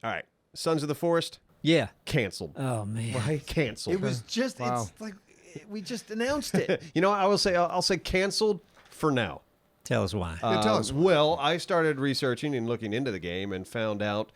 All right. Sons of the Forest, Yeah. canceled. Oh man. Right? Canceled. It was just, Wow. it's like, we just announced it. You know, I'll say canceled for now. Tell us why. Yeah, tell us. Well, I started researching and looking into the game and found out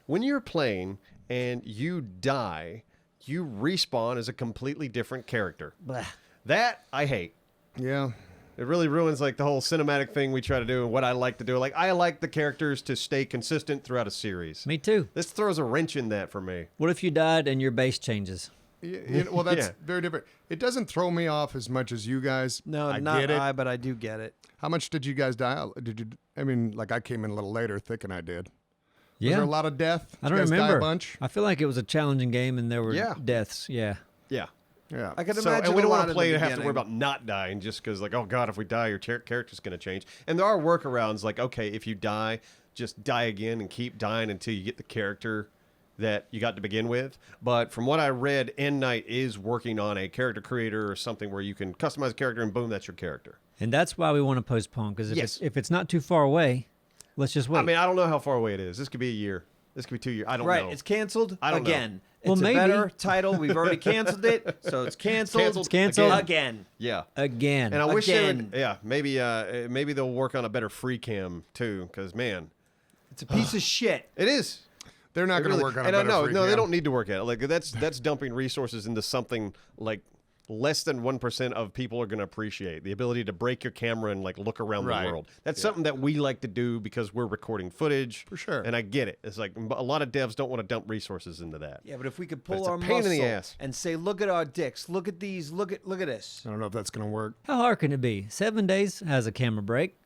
when you're playing and you die, you respawn as a completely different character. Blah. That I hate. Yeah. It really ruins like the whole cinematic thing we try to do and what I like to do. Like I like the characters to stay consistent throughout a series. Me too. This throws a wrench in that for me. What if you died and your base changes? Well, that's Yeah. very different. It doesn't throw me off as much as you guys. No, I not get it. I, but I do get it. How much did you guys die? Did you? I mean, like I came in a little later, thick, and I did. Was Yeah. there a lot of death? I Did don't you guys remember. Die a bunch. I feel like it was a challenging game and there were Yeah. deaths. Yeah. Yeah. Yeah. I can So, imagine and we a don't lot want to in play the to have to worry beginning. about not dying just because, like, oh god, if we die, your character's going to change. And there are workarounds, like, okay, if you die, just die again and keep dying until you get the character that you got to begin with. But from what I read, End Night is working on a character creator or something where you can customize a character and boom, that's your character. And that's why we want to postpone, because Yes. if it's not too far away, let's just wait. I mean, I don't know how far away it is. This could be a year. This could be 2 years. I don't Right, know. it's canceled I don't know. again. Well, It's maybe. a better title. We've already canceled it, so it's canceled. It's canceled. again. Yeah. Again. And I wish they would, Again. yeah, maybe they'll work on a better free cam too, because man, It's a piece of shit. it is. They're not It going to really- work on and a I better know, free no, they cam. don't need to work at it. Like that's dumping resources into something like less than 1% of people are going to appreciate the ability to break your camera and like look around Right. the world. That's something that we like to do because we're recording footage. For sure. And I get it. It's like a lot of devs don't want to dump resources into that. Yeah, but if we could But pull it's a our pain in muscle the ass. and say, look at our dicks, look at these, look at this. I don't know if that's going to work. How hard can it be? 7 days has a camera break.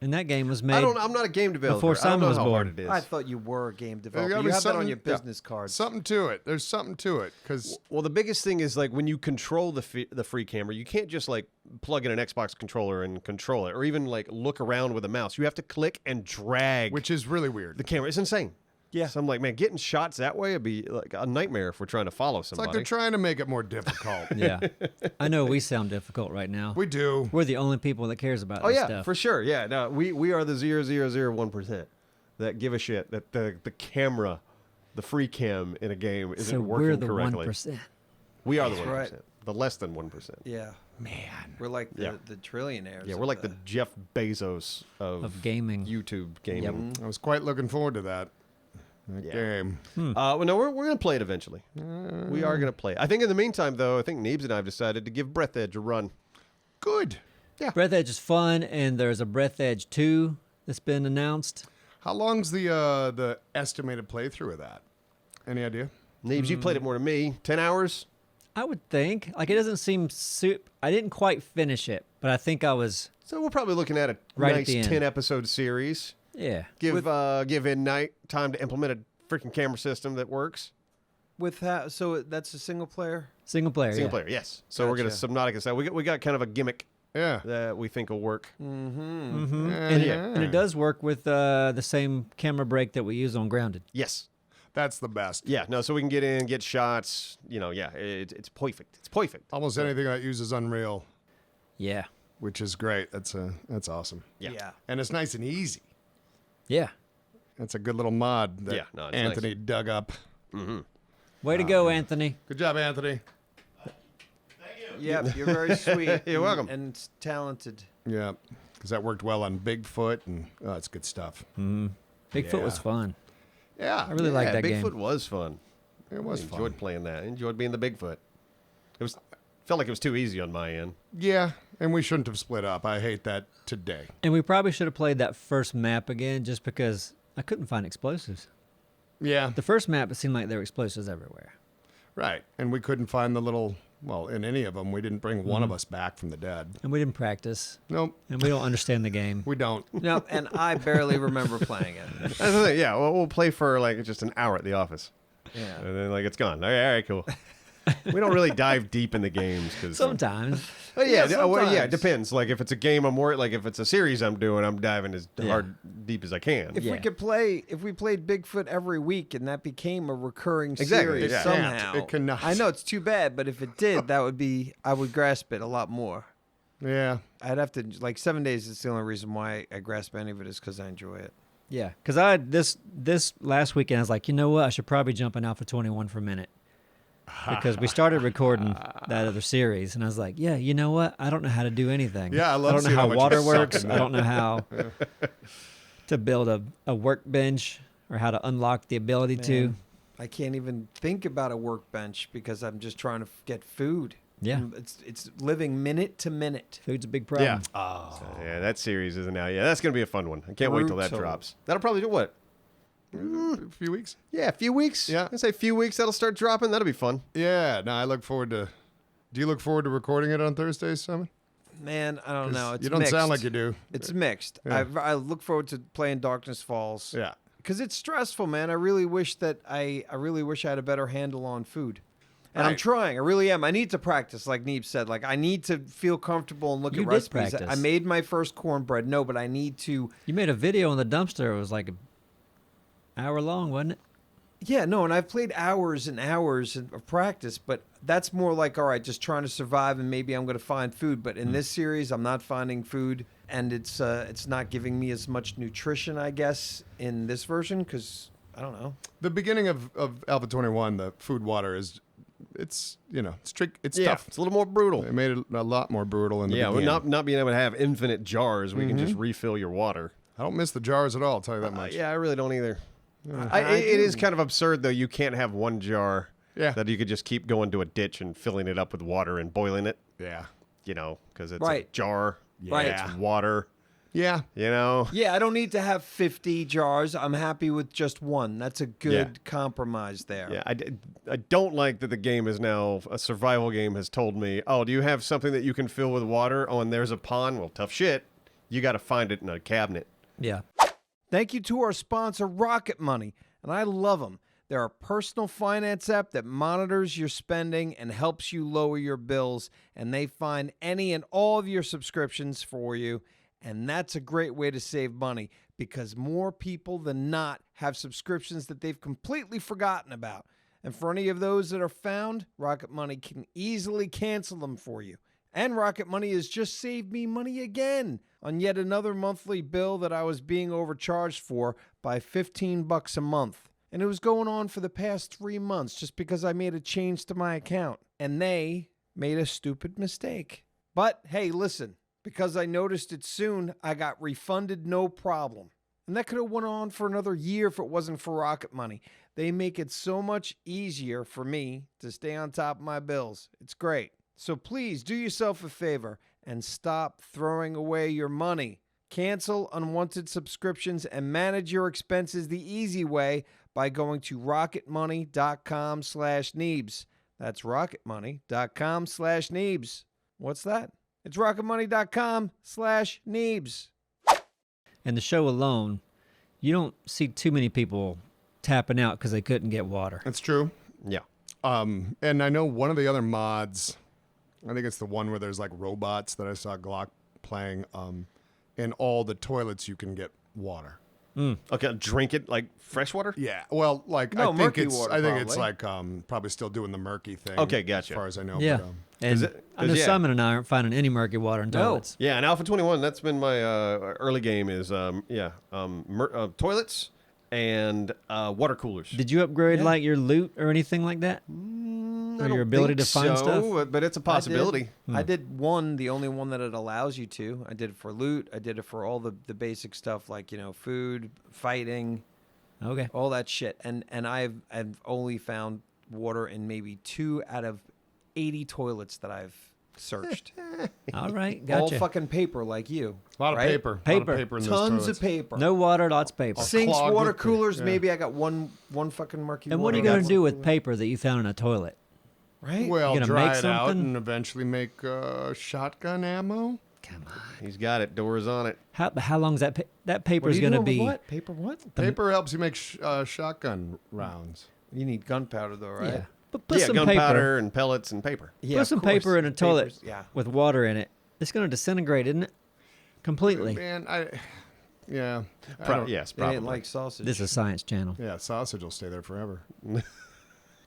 And that game was made. I'm not a game developer. before I don't Simon know was how born. hard it is. I thought you were a game developer. gotta You be have that on something- your yeah. business card. Something to it. There's something to it because Well, the biggest thing is like when you control the free camera, you can't just like plug in an Xbox controller and control it, or even like look around with a mouse. You have to click and drag which is really weird. the camera. It's insane. Yeah. So I'm like, man, getting shots that way would be like a nightmare if we're trying to follow It's somebody. like they're trying to make it more difficult. Yeah. I know we sound difficult right now. We do. We're the only people that cares about oh this yeah, stuff. for sure. Yeah, no, we are the 0.0001% that give a shit that the camera, the free cam in a game isn't So working we're the correctly. 1%. We are the 1%. right. The less than 1%. Yeah. Man. We're like Yeah. the trillionaires. Yeah, of we're like the Jeff Bezos Of gaming. YouTube gaming. I was quite looking forward to that Yeah. game. Well, no, we're going to play it eventually. We are going to play it. I think in the meantime, though, I think Neebs and I have decided to give Breath Edge a run. Good. Breath Edge is fun, and there's a Breath Edge 2 that's been announced. How long's the estimated playthrough of that? Any idea? Neebs, you played it more than me. 10 hours? I would think. Like, it doesn't seem... I didn't quite finish it, but I think I was... So we're probably looking at a Right at nice the end. 10-episode series. Yeah. Give End Night time to implement a freaking camera system that works. With how, so that's a single player? Single player, Single yeah. player, yes. So we're going to Gotcha. Subnautica style. We got kind of a gimmick Yeah. that we think will work. Mm-hmm. Yeah, And, yeah. and it does work with the same camera break that we use on Grounded. Yes. That's the best. Yeah, no, so we can get in, get shots. You know, yeah, it's perfect. It's perfect. Almost anything that uses Unreal, Yeah. which is great. That's awesome. Yeah. And it's nice and easy. Yeah. That's a good little mod that Yeah, no, it's Anthony dug up. Way to go, Anthony. Good job, Anthony. Yeah, you're very sweet. You're welcome. And talented. Yeah, because that worked well on Bigfoot, and it's good stuff. Bigfoot was Yeah. fun. Yeah, I really like that Bigfoot game. was fun. it was I fun. enjoyed playing that. I enjoyed being the Bigfoot. It felt like it was too easy on my end. Yeah, and we shouldn't have split up. I hate that today. And we probably should have played that first map again just because I couldn't find explosives. Yeah, The first map, it seemed like there were explosives everywhere. right. And we couldn't find the little. Well, in any of them, we didn't bring one of us back from the dead. And we didn't practice. Nope, And we don't understand the game. we don't. No, and I barely remember playing it. That's the thing. Yeah, we'll play for like just an hour at the office, Yeah. and then like it's gone. All right, cool. We don't really dive deep in the games because Sometimes. Oh, yeah, Yeah, well, yeah, it sometimes. depends. Like if it's a game I'm worried, like if it's a series I'm doing, I'm diving as hard deep as I can. If Yeah. we played Bigfoot every week and that became a recurring Exactly, series yeah. somehow. It cannot. I know it's too bad, but if it did, I would grasp it a lot more. Yeah, I'd have to, like 7 days is the only reason why I grasp any of it is because I enjoy it. Yeah, because I this last weekend I was like, you know what, I should probably jump in Alpha 21 for a minute because we started recording that other series, and I was like, yeah, you know what, I don't know how to do anything. Yeah, I love I don't know seeing how how much water you suck works. in I that. don't know how to build a workbench or how to unlock the ability to. Man, I can't even think about a workbench because I'm just trying to get food. Yeah. It's living minute to minute. Food's a big problem. Oh. Yeah, that series isn't out. Yeah, that's gonna be a fun one. I can't wait till that Brutal. drops. That'll probably do what? A few weeks. Yeah, a few weeks. Yeah. I say a few weeks. That'll start dropping. That'll be fun. Yeah. No, I look forward to. Do you look forward to recording it on Thursdays, Simon? Man, I don't know. It's you don't mixed. sound like you do. It's mixed. Yeah. I look forward to playing Darkness Falls. Yeah. Because it's stressful, man. I really wish that I really wish I had a better handle on food. And I'm Right. trying. I really am. I need to practice, like Neebs said. Like, I need to feel comfortable and look You at did recipes. I practice. made my first cornbread. No, but I need to. You made a video in the dumpster. It was like an hour long, wasn't it? Yeah, no, and I've played hours and hours of practice, but that's more like, all right, just trying to survive, and maybe I'm going to find food. But in this series, I'm not finding food, and it's not giving me as much nutrition, I guess, in this version, because I don't know. The beginning of Alpha 21, the food water is, it's strict. It's Yeah, tough. it's a little more brutal. They made it a lot more brutal in the Yeah, beginning. well, not being able to have infinite jars, we can just refill your water. I don't miss the jars at all. I'll tell you that much. Yeah, I really don't either. I It do. is kind of absurd though. You can't have one jar Yeah. that you could just keep going to a ditch and filling it up with water and boiling it. Yeah. Because it's Right. a jar. Right. It's water. Yeah. Yeah, I don't need to have 50 jars. I'm happy with just one. That's a good compromise there. Yeah, I don't like that the game is now a survival game has told me, oh, do you have something that you can fill with water? Oh, and there's a pond. Well, tough shit. You got to find it in a cabinet. Yeah. Thank you to our sponsor, Rocket Money, and I love them. They're a personal finance app that monitors your spending and helps you lower your bills, and they find any and all of your subscriptions for you, and that's a great way to save money because more people than not have subscriptions that they've completely forgotten about. And for any of those that are found, Rocket Money can easily cancel them for you. And Rocket Money has just saved me money again on yet another monthly bill that I was being overcharged for by $15 a month. And it was going on for the past 3 months just because I made a change to my account. And they made a stupid mistake. But hey, listen, because I noticed it soon, I got refunded no problem. And that could have went on for another year if it wasn't for Rocket Money. They make it so much easier for me to stay on top of my bills. It's great. So please do yourself a favor and stop throwing away your money. Cancel unwanted subscriptions and manage your expenses the easy way by going to rocketmoney.com/Neebs. That's rocketmoney.com/Neebs. What's that? It's rocketmoney.com/Neebs. And the show alone, you don't see too many people tapping out because they couldn't get water. That's true. Yeah. And I know one of the other mods, I think it's the one where there's like robots that I saw Glock playing. In all the toilets you can get water. Okay, drink it like fresh water? Yeah. Well, like No, I think murky it's water, I think it's probably. like probably still doing the murky thing. Okay, gotcha. As far as I know. Yeah. But, And I know 'cause, yeah. Simon and I aren't finding any murky water in No. toilets. Yeah, and Alpha 21, that's been my early game is, toilets and water coolers. Did you upgrade like your loot or anything like that? Or your ability to find stuff? But it's a possibility. I did one, the only one that it allows you to. I did it for loot. I did it for all the basic stuff like, food, fighting, Okay. all that shit. And I've only found water in maybe 2 out of 80 toilets that I've searched. All right. All Gotcha. fucking paper like you. a lot of right? paper. Paper. A lot of paper in those Tons toilets. of paper. No water, lots of paper. Sinks, clogged water with paper. coolers. Yeah. Maybe I got one fucking murky And water. what are you going to do with paper that you found in a toilet? Right? Well, You gonna dry make it out something? and eventually make shotgun ammo. Come on. He's got it. Doors on it. How long is that? That paper What are is you going to doing with be. what? Paper what? Paper helps you make shotgun rounds. You need gunpowder though, right? Yeah. But put Yeah, some gunpowder paper. and pellets and paper. Yeah, Put of some course. paper in a toilet Papers, yeah. with water in it. It's going to disintegrate, isn't it? Completely. Man, yeah. I Pro- don't- yes, They probably. didn't like sausage. This is a science channel. Yeah, sausage will stay there forever.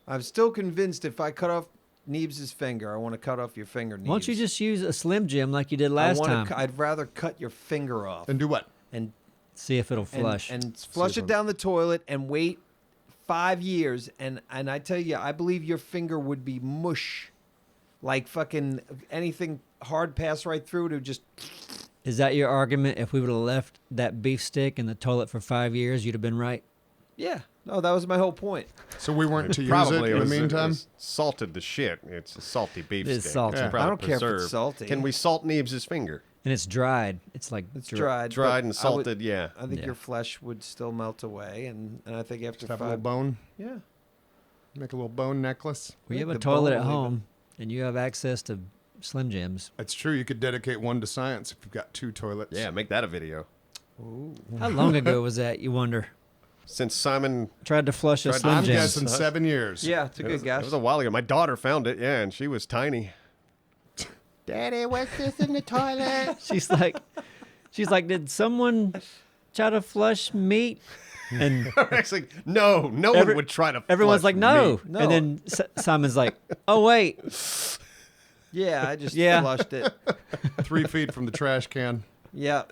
I'm still convinced if I cut off Neebs' finger, I want to cut off your finger, Neebs. Why don't you just use a Slim Jim like you did last time? I'd rather cut your finger off And do what? and See if it'll flush. and flush it down the toilet and wait 5 years. And I tell you, I believe your finger would be mush, like fucking anything hard pass right through it. Would just. Is that your argument? If we would have left that beef stick in the toilet for 5 years, you'd have been right? Yeah. No, that was my whole point. So we weren't to use it Probably in the it meantime? was salted the shit. It's a salty beef It is stick. salty. It's Yeah. I don't care if it's preserved. salty. Can we salt Neebs' finger? And it's dried. It's like It's dried. Dried but and salted, yeah. I think Yeah. your flesh would still melt away, and I think after Just have a little 5. bone. Yeah. Make a little bone necklace. We have a the toilet bone at will home, and you have access to Slim Jims. It's true. You could dedicate one to science if you've got 2 toilets. Yeah, make that a video. How long ago was that, you wonder? Since Simon... Tried to flush a Tried to- Slim I'm Jim. guessing 7 years. Yeah, it's a It good was, guess. it was a while ago. My daughter found it, yeah, and she was tiny. Daddy, what's this in the toilet? She's like, did someone try to flush meat? And Actually, no one would try to everyone's flush like, no. meat. No. And then Simon's like, oh, wait. Yeah, I just Yeah. flushed it. 3 feet from the trash can. Yeah.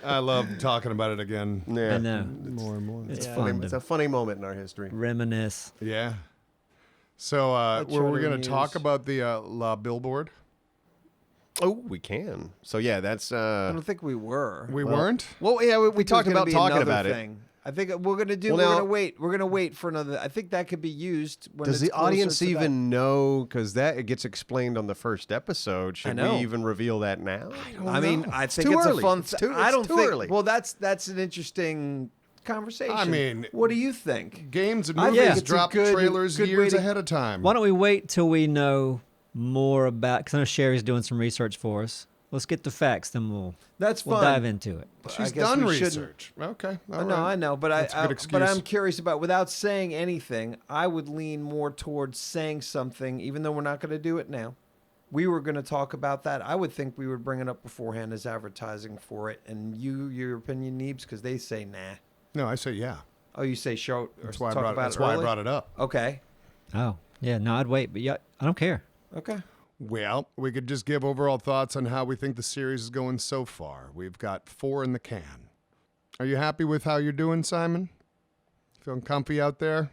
I love talking about it again. Yeah. I know. More and more. It's Yeah. fun It's to a funny moment in our history. reminisce. Yeah. So Let's were try we to going to talk amuse. about the La Billboard? Oh, we can. So yeah, that's I don't think we were. We weren't? well, yeah, we There's talked gonna about be talking another about it. thing. I think we're gonna do. Well, we're now- gonna wait. We're gonna wait for another. I think that could be used. When Does it's the audience closer to that. even know? Because that it gets explained on the first episode. Should know. we even reveal that now? I mean, I It's think too it's early. a fun. It's too- I it's don't too think. early. Well, that's an interesting conversation. I mean- what do you think? Games and I movies think it's a drop good- trailers good way years to- ahead of time. Why don't we wait till we know more about, because I know Sherry's doing some research for us. Let's get the facts, then we'll That's we'll fun. dive into it. I She's guess done we shouldn't- research. Okay. I all know, right. I know, but That's a good but excuse. I'm curious about. Without saying anything, I would lean more towards saying something, even though we're not going to do it now. We were going to talk about that. I would think we would bring it up beforehand as advertising for it. And your opinion, Neebs, because they say nah. No, I say yeah. Oh, you say show or That's why I talk brought. about That's it why I early? brought it up. Okay, Oh, yeah, no, I'd wait, but yeah, I don't care. okay. Well, we could just give overall thoughts on how we think the series is going so far. We've got 4 in the can. Are you happy with how you're doing, Simon? Feeling comfy out there?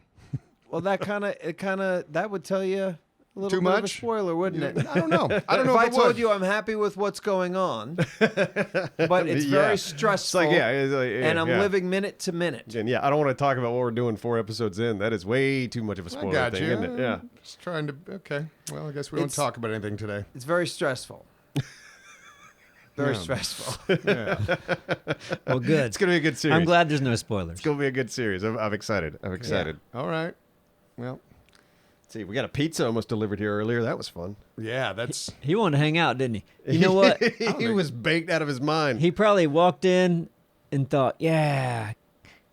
Well, that would tell you a little Too bit of a much? spoiler, wouldn't it? I don't know. I don't know if I it told would. you I'm happy with what's going on, but it's Yeah. very It's stressful. like it's like, yeah, and I'm yeah. living minute to minute. And yeah, I don't want to talk about what we're doing 4 episodes in. That is way too much of a I spoiler got thing, you. isn't it? Yeah. Just trying to. Okay. Well, I guess we don't It's- talk about anything today. It's very stressful. Very Yeah. stressful. Yeah. Well, good. It's gonna be a good series. I'm glad there's no spoilers. It's gonna be a good series. I'm excited. I'm excited. All right. Well, See, we got a pizza almost delivered here earlier. That was fun. yeah, that's. He wanted to hang out, didn't he? You know what? he was baked out of his mind. He probably walked in and thought, yeah.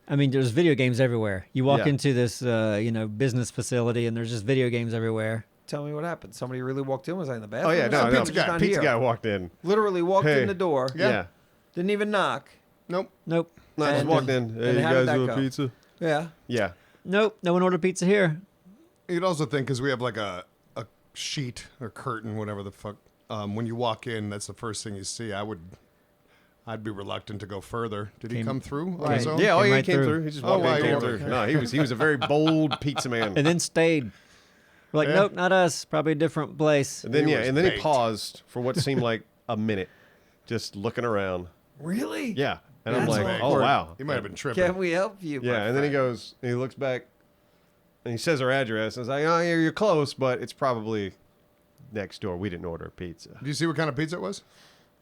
I mean, there's video games everywhere. You walk Yeah. into this, business facility, and there's just video games everywhere. Tell me what happened. Somebody really walked in. Was I in the bathroom? Oh yeah, or no, something? no. I'm just not Pizza here. guy walked in. Literally walked Hey. in the door. Yeah. Didn't even knock. Nope. Nope. No, I just And- walked in. and Hey, you how did guys that do a go? pizza? Yeah. Yeah. Nope. No one ordered pizza here. You'd also think because we have like a sheet or curtain, whatever the fuck. When you walk in, that's the first thing you see. I'd be reluctant to go further. Did he Came- come through on Right. his own? Yeah, oh Came yeah, right he came through. through. He just Oh, walked wow, in, he came ordered. through. No, he was a very bold pizza man. And then stayed. We're like, Yeah. nope, not us. Probably a different place. And then He yeah, was and then he baked. paused for what seemed like a minute, just looking around. Really? Yeah, and I'm That's like, oh awkward. wow. He might have been tripping. Can we help you? Yeah, my and then he friend? goes, and he looks back, and he says our address, and he's like, oh, yeah, you're close, but it's probably next door. We didn't order pizza. Did you see what kind of pizza it was?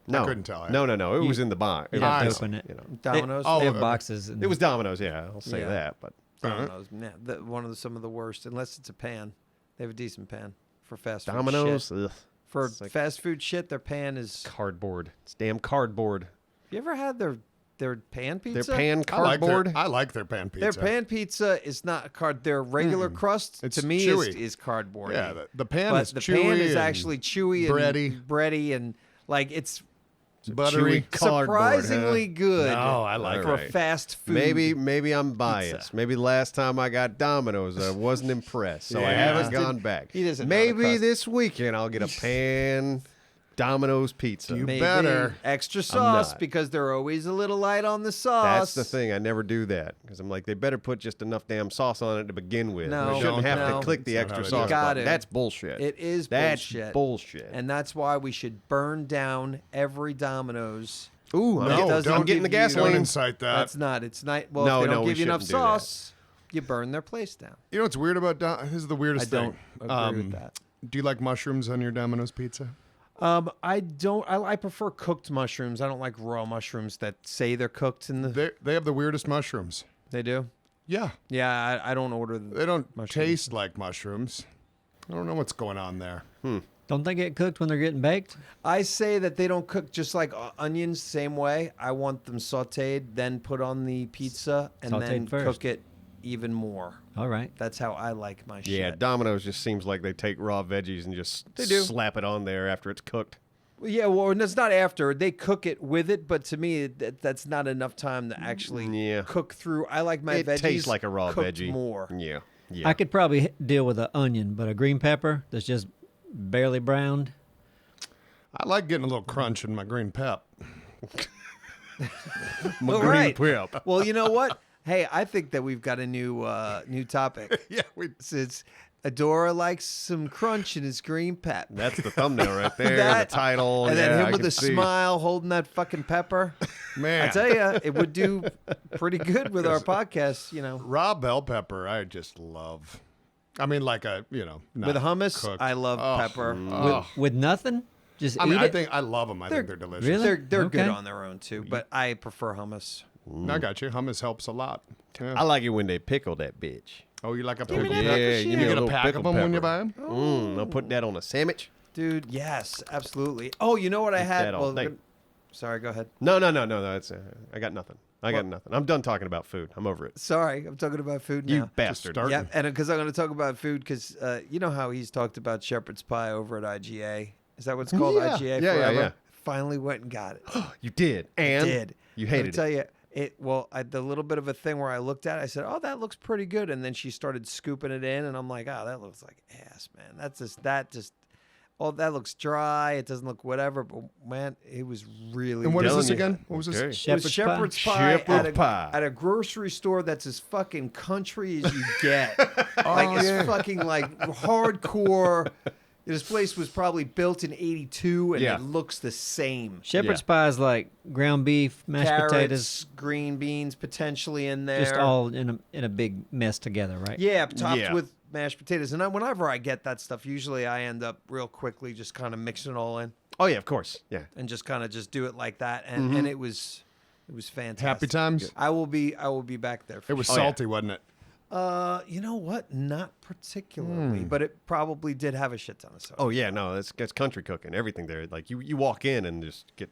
No, couldn't tell. No. It was in the box. You It have was, to open it. You know, Domino's. Oh, They have okay. boxes. And it was Domino's. Yeah, I'll say Yeah. that. But Domino's. Yeah, some of the worst. Unless it's a pan, they have a decent pan for fast food. Domino's, shit. ugh, For it's like fast food shit, their pan is. cardboard. It's damn cardboard. You ever had their pan pizza? Their pan I like cardboard. I like their pan pizza. Their pan pizza is not card. Their regular crust It's to me chewy. is cardboard. Yeah, the pan but is the chewy pan is and actually chewy and bready. and like it's buttery. chewy cardboard, surprisingly huh? good. No, I like for it. fast food. Maybe I'm biased. Maybe the last time I got Domino's, I wasn't impressed, so I Yeah. haven't gone back. He doesn't know how to Maybe crust. this weekend I'll get a pan Domino's pizza. You Maybe better. extra sauce not. because they're always a little light on the sauce. That's the thing. I never do that because I'm like, they better put just enough damn sauce on it to begin with. No, They shouldn't have no. to click the That's not extra how they sauce do it. button. Gotta. That's bullshit. It is That's bullshit. bullshit. And that's why we should burn down every Domino's. Ooh, No, I'm getting the give you- Don't gasoline. incite that. That's not. It's not. Well, No, if they no, don't we give you enough shouldn't do that. sauce, you burn their place down. You know what's weird about this is the I weirdest don't thing. agree with that. Do you like mushrooms on your Domino's pizza? I don't. I prefer cooked mushrooms. I don't like raw mushrooms that say they're cooked in the. They have the weirdest mushrooms. They do. Yeah, Yeah, I don't order. they don't Mushrooms. taste like mushrooms. I don't know what's going on there. Don't they get cooked when they're getting baked? I say that they don't cook just like onions, same way. I want them sautéed, then put on the pizza, and then Sautéed first. cook it even more. All right. That's how I like my Yeah, shit. Domino's just seems like they take raw veggies and just They do. slap it on there after it's cooked. Yeah, well, and it's not after. They cook it with it, but to me, that's not enough time to actually Yeah. cook through. I like my It veggies tastes like a raw cooked veggie. more. Yeah. Yeah. I could probably deal with an onion, but a green pepper that's just barely browned. I like getting a little crunch in my green pep. My All green right. pep. Well, you know what? Hey, I think that we've got a new topic. Yeah, we. It's Adora likes some crunch in his green pep. That's the thumbnail right there. That- the title. And yeah, then I him with can a see. smile holding that fucking pepper. Man, I tell you, it would do pretty good with our podcast, you know. raw bell pepper, I just love. I mean, like a not With hummus, cooked. I love Oh, pepper. oh. With nothing? Just I eat mean, it? I think I love them. I think they're delicious. Really? They're good Okay. on their own too, but I prefer hummus. I got you. Hummus helps a lot. Yeah. I like it when they pickle that bitch. Oh, you like a me pickled that pepper? Yeah, shit. give You me a get a little pack of pickled them when you pepper. buy them? I'll put that on a sandwich. Dude, yes, absolutely. Oh, you know what I had? that all day. Sorry, go ahead. No. That's, I got nothing. I got nothing. I'm done talking about food. I'm over it. Sorry, I'm talking about food now. You bastard. start- Yeah, and because I'm going to talk about food, because you know how he's talked about shepherd's pie over at IGA. Is that what's called Yeah. IGA Yeah, forever? yeah. Finally went and got it. You did. And Did. you Let me hated tell it. you, the little bit of a thing where I looked at it, I said, "Oh, that looks pretty good," and then she started scooping it in, and I'm like, "Oh, that looks like ass, man. Oh, that looks dry. It doesn't look whatever." But man, it was really. And what is Telling this you. again? What was this? Okay. It was Shepherd's pie? shepherd's pie, Shepherd's pie. at a grocery store that's as fucking country as you get. Like it's fucking like hardcore. This place was probably built in '82, and Yeah. it looks the same. Shepherd's pie is like ground beef, mashed Carrots, potatoes, green beans potentially in there. just all in a big mess together, right? Yeah, topped Yeah. with mashed potatoes. And whenever I get that stuff, usually I end up real quickly just kind of mixing it all in Oh, yeah, of course. Yeah. and just kind of just do it like that. And it was fantastic. Happy times? I will be back there. For It was Oh, yeah. salty, wasn't it? you know what? Not particularly, but it probably did have a shit ton of sauce. Oh, yeah, no, that's country cooking. Everything there. Like, you walk in and just get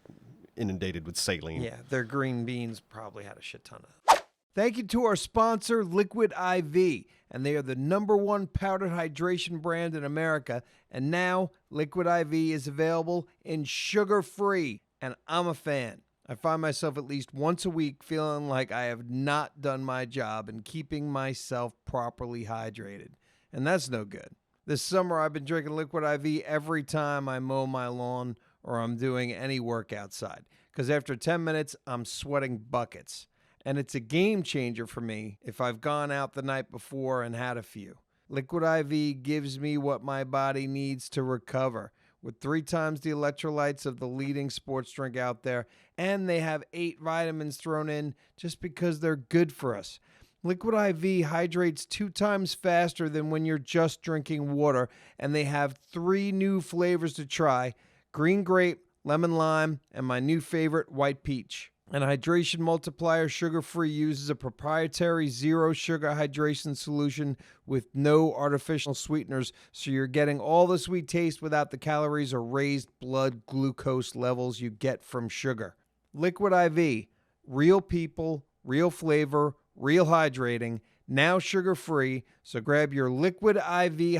inundated with saline. Yeah, their green beans probably had a shit ton of. Thank you to our sponsor, Liquid IV, and they are the #1 powdered hydration brand in America. And now Liquid IV is available in sugar-free, and I'm a fan. I find myself at least once a week feeling like I have not done my job in keeping myself properly hydrated, and that's no good. This summer, I've been drinking Liquid IV every time I mow my lawn or I'm doing any work outside, because after 10 minutes, I'm sweating buckets. And it's a game changer for me if I've gone out the night before and had a few. Liquid IV gives me what my body needs to recover, with 3 times the electrolytes of the leading sports drink out there, and they have 8 vitamins thrown in just because they're good for us. Liquid IV hydrates 2 times faster than when you're just drinking water, and they have 3 new flavors to try: green grape, lemon lime, and my new favorite, white peach. And Hydration Multiplier Sugar-Free uses a proprietary zero-sugar hydration solution with no artificial sweeteners, so you're getting all the sweet taste without the calories or raised blood glucose levels you get from sugar. Liquid IV, real people, real flavor, real hydrating, now sugar-free. So grab your Liquid IV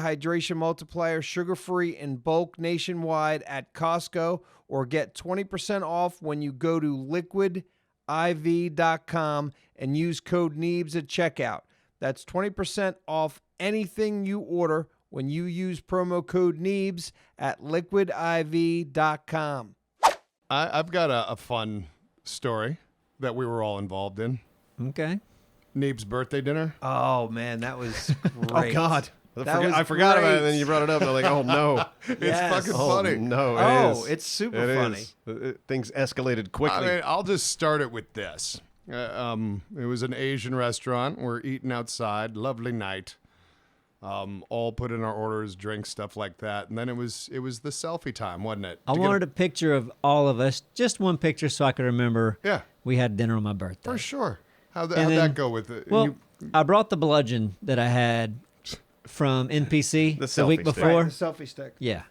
Hydration Multiplier sugar-free in bulk nationwide at Costco, or get 20% off when you go to liquidiv.com and use code Neebs at checkout. That's 20% off anything you order when you use promo code Neebs at liquidiv.com. I've got a fun story that we were all involved in. Okay. Neeb's birthday dinner. Oh, man, that was Oh great. God. That was I forgot about it, and great. then you brought it up, and I'm like, oh no. It's Yes. fucking Oh funny. no, it Oh, is. it's super It funny. is. Things escalated quickly. I mean, I'll just start it with this. It was an Asian restaurant. We're eating outside. Lovely night. All put in our orders, drinks, stuff like that. And then it was the selfie time, wasn't it? I wanted a picture of all of us, just one picture so I could remember Yeah, we had dinner on my birthday. for sure. How'd And that then- go with it? Well, I brought the bludgeon that I had from NPC The the week selfie stick. before. The selfie stick. Yeah.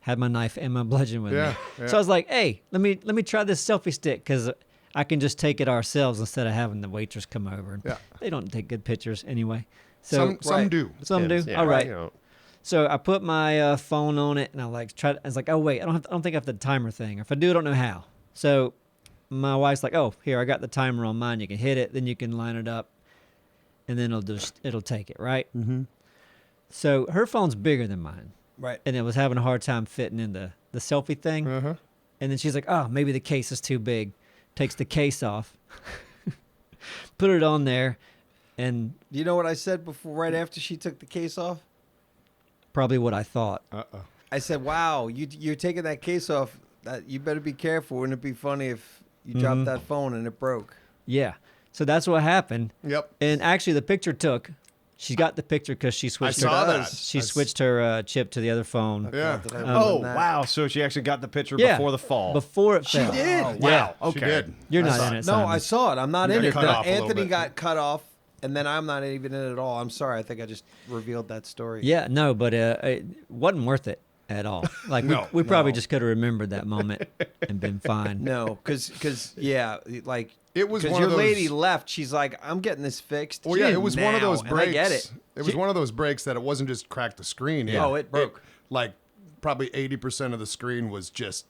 Had my knife and my bludgeon with Yeah, me. yeah. So I was like, hey, let me try this selfie stick because I can just take it ourselves instead of having the waitress come over. Yeah. They don't take good pictures anyway. So some right. do. some do. Depends. Yeah, All right. you know. So I put my phone on it and I was like, oh wait, I don't think I have the timer thing. If I do, I don't know how. So my wife's like, oh, here, I got the timer on mine. You can hit it, then you can line it up, and then it'll take it, right? Mm-hmm. So her phone's bigger than mine, Right. and it was having a hard time fitting in the selfie thing. Uh-huh. And then she's like, oh, maybe the case is too big. Takes the case off, put it on there, and You know what I said before, right after she took the case off? probably what I thought. Uh-oh. I said, wow, you're taking that case off. You better be careful. Wouldn't it be funny if you dropped that phone and it broke? Yeah. So that's what happened. Yep. And actually, the picture took. She got the picture because she I switched. saw her, that. She switched her chip to the other phone Yeah. Did I Oh ruin that? wow! So she actually got the picture Yeah. before the fall. before it She fell. did. Oh, Yeah. wow. She Okay. did. You're I not saw in it. it. No, Simon. I saw it. I'm not You in got it. cut off a little Anthony bit. got cut off, and then I'm not even in it at all. I'm sorry. I think I just revealed that story. Yeah, no, but it wasn't worth it at all. Like No, we probably no. just could have remembered that moment and been fine. No, because yeah, like It was because one your of those. lady left. She's like, I'm getting this fixed. Well, She yeah, it didn't was one of now, those and breaks. I get it. It was one of those breaks that it wasn't just crack the screen. Oh, it broke. like probably 80% of the screen was just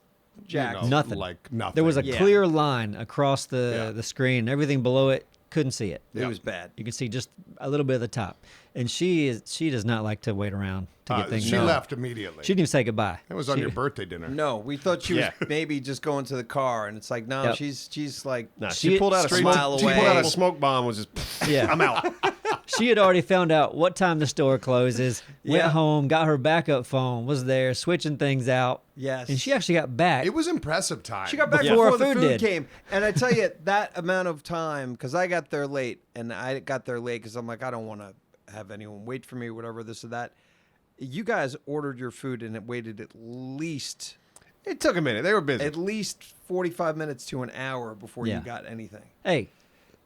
Jacked. Nothing. Like nothing. There was a Yeah. clear line across Yeah. the screen. Everything below it couldn't see it. It was bad. You could see just a little bit of the top. And she does not like to wait around to get things she done. left immediately. She didn't even say goodbye. That was on She- your birthday dinner. No, we thought she Yeah. was maybe just going to the car, and it's like, no, Yep. she's like, Nah, She- she pulled out a straight smoke. to- She pulled out a away. smoke bomb. Was just. Yeah. I'm out. She had already found out what time the store closes, went Yeah. home, got her backup phone, was there, switching things out. yes. And she actually got back. It was impressive time. She got back Before before the food food did. came, and I tell you that amount of time because I got there late, and I got there late because I'm like, I don't want to have anyone wait for me, whatever this or that. You guys ordered your food, and it waited at least It took a minute. They were busy. 45 minutes to an hour before Yeah. you got anything. Hey,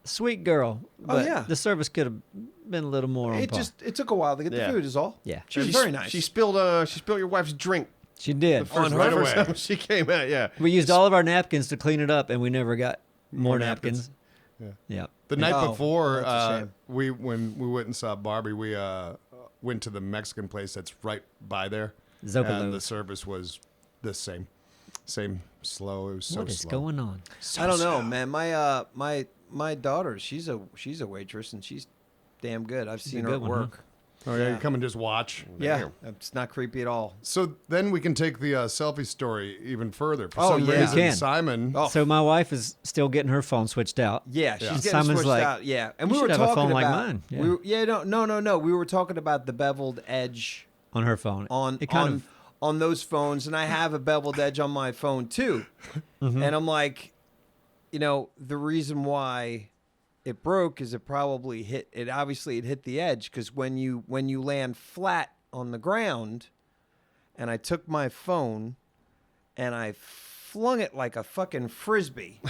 sweet girl. But yeah. the service could have been a little more on It par. it took a while to get Yeah. the food. Is all. Yeah. She was She- very nice. She spilled your wife's drink. She did. On her right First away. time she came out. Yeah. We used all of our napkins to clean it up, and we never got more napkins. Yeah. Yeah. The night Oh, before, that's a shame. when we went and saw Barbie, we went to the Mexican place that's right by there, Zocalo. and the service was the same slow. It was so What is slow. going on? I don't know, man. My daughter, she's a waitress, and she's damn good. I've seen a her at good one, huh? work. Oh yeah, Yeah. you come and just watch. Yeah, Damn. it's not creepy at all. So then we can take the selfie story even further. For Oh, some yeah. reason, We can. Simon. Oh. So my wife is still getting her phone switched out. Yeah, she's Yeah. getting Simon's switched like, out. Yeah, and "You we were should have a talking phone like about mine." Yeah. We were, no. We were talking about the beveled edge On her phone. on it kind of on those phones, and I have a beveled edge on my phone too. Mm-hmm. And I'm like, the reason why it broke is it probably hit. It obviously it hit the edge because when you land flat on the ground, and I took my phone, and I flung it like a fucking frisbee.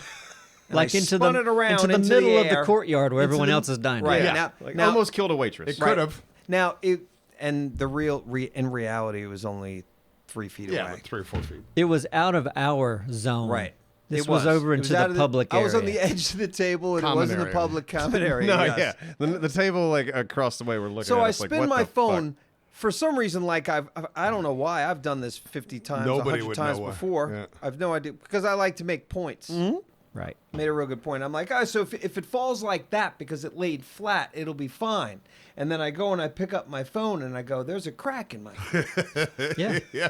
And like I into spun the it around into the into middle of air, the courtyard where into everyone the- else is dining. Right. Yeah. Now- now- Almost killed a waitress. It could have. Now and the in reality it was only 3 feet Yeah, away. like 3 or 4 feet. It was out of our zone. Right. This It was over It was into out the of public I was on area. the edge of the table, and Common it wasn't area. a public common area. No, yes. yeah. The table like across the way we're looking So at. I it's like, spin what my the phone. fuck? For some reason, like I don't know why I've done this 50 times, Nobody 100 would times know why. before. Yeah. I've no idea because I like to make points. Right. Right. Made a real good point. I'm like, oh, so if it falls like that because it laid flat, it'll be fine. And then I go and I pick up my phone and I go, there's a crack in my phone. Yeah. Yeah.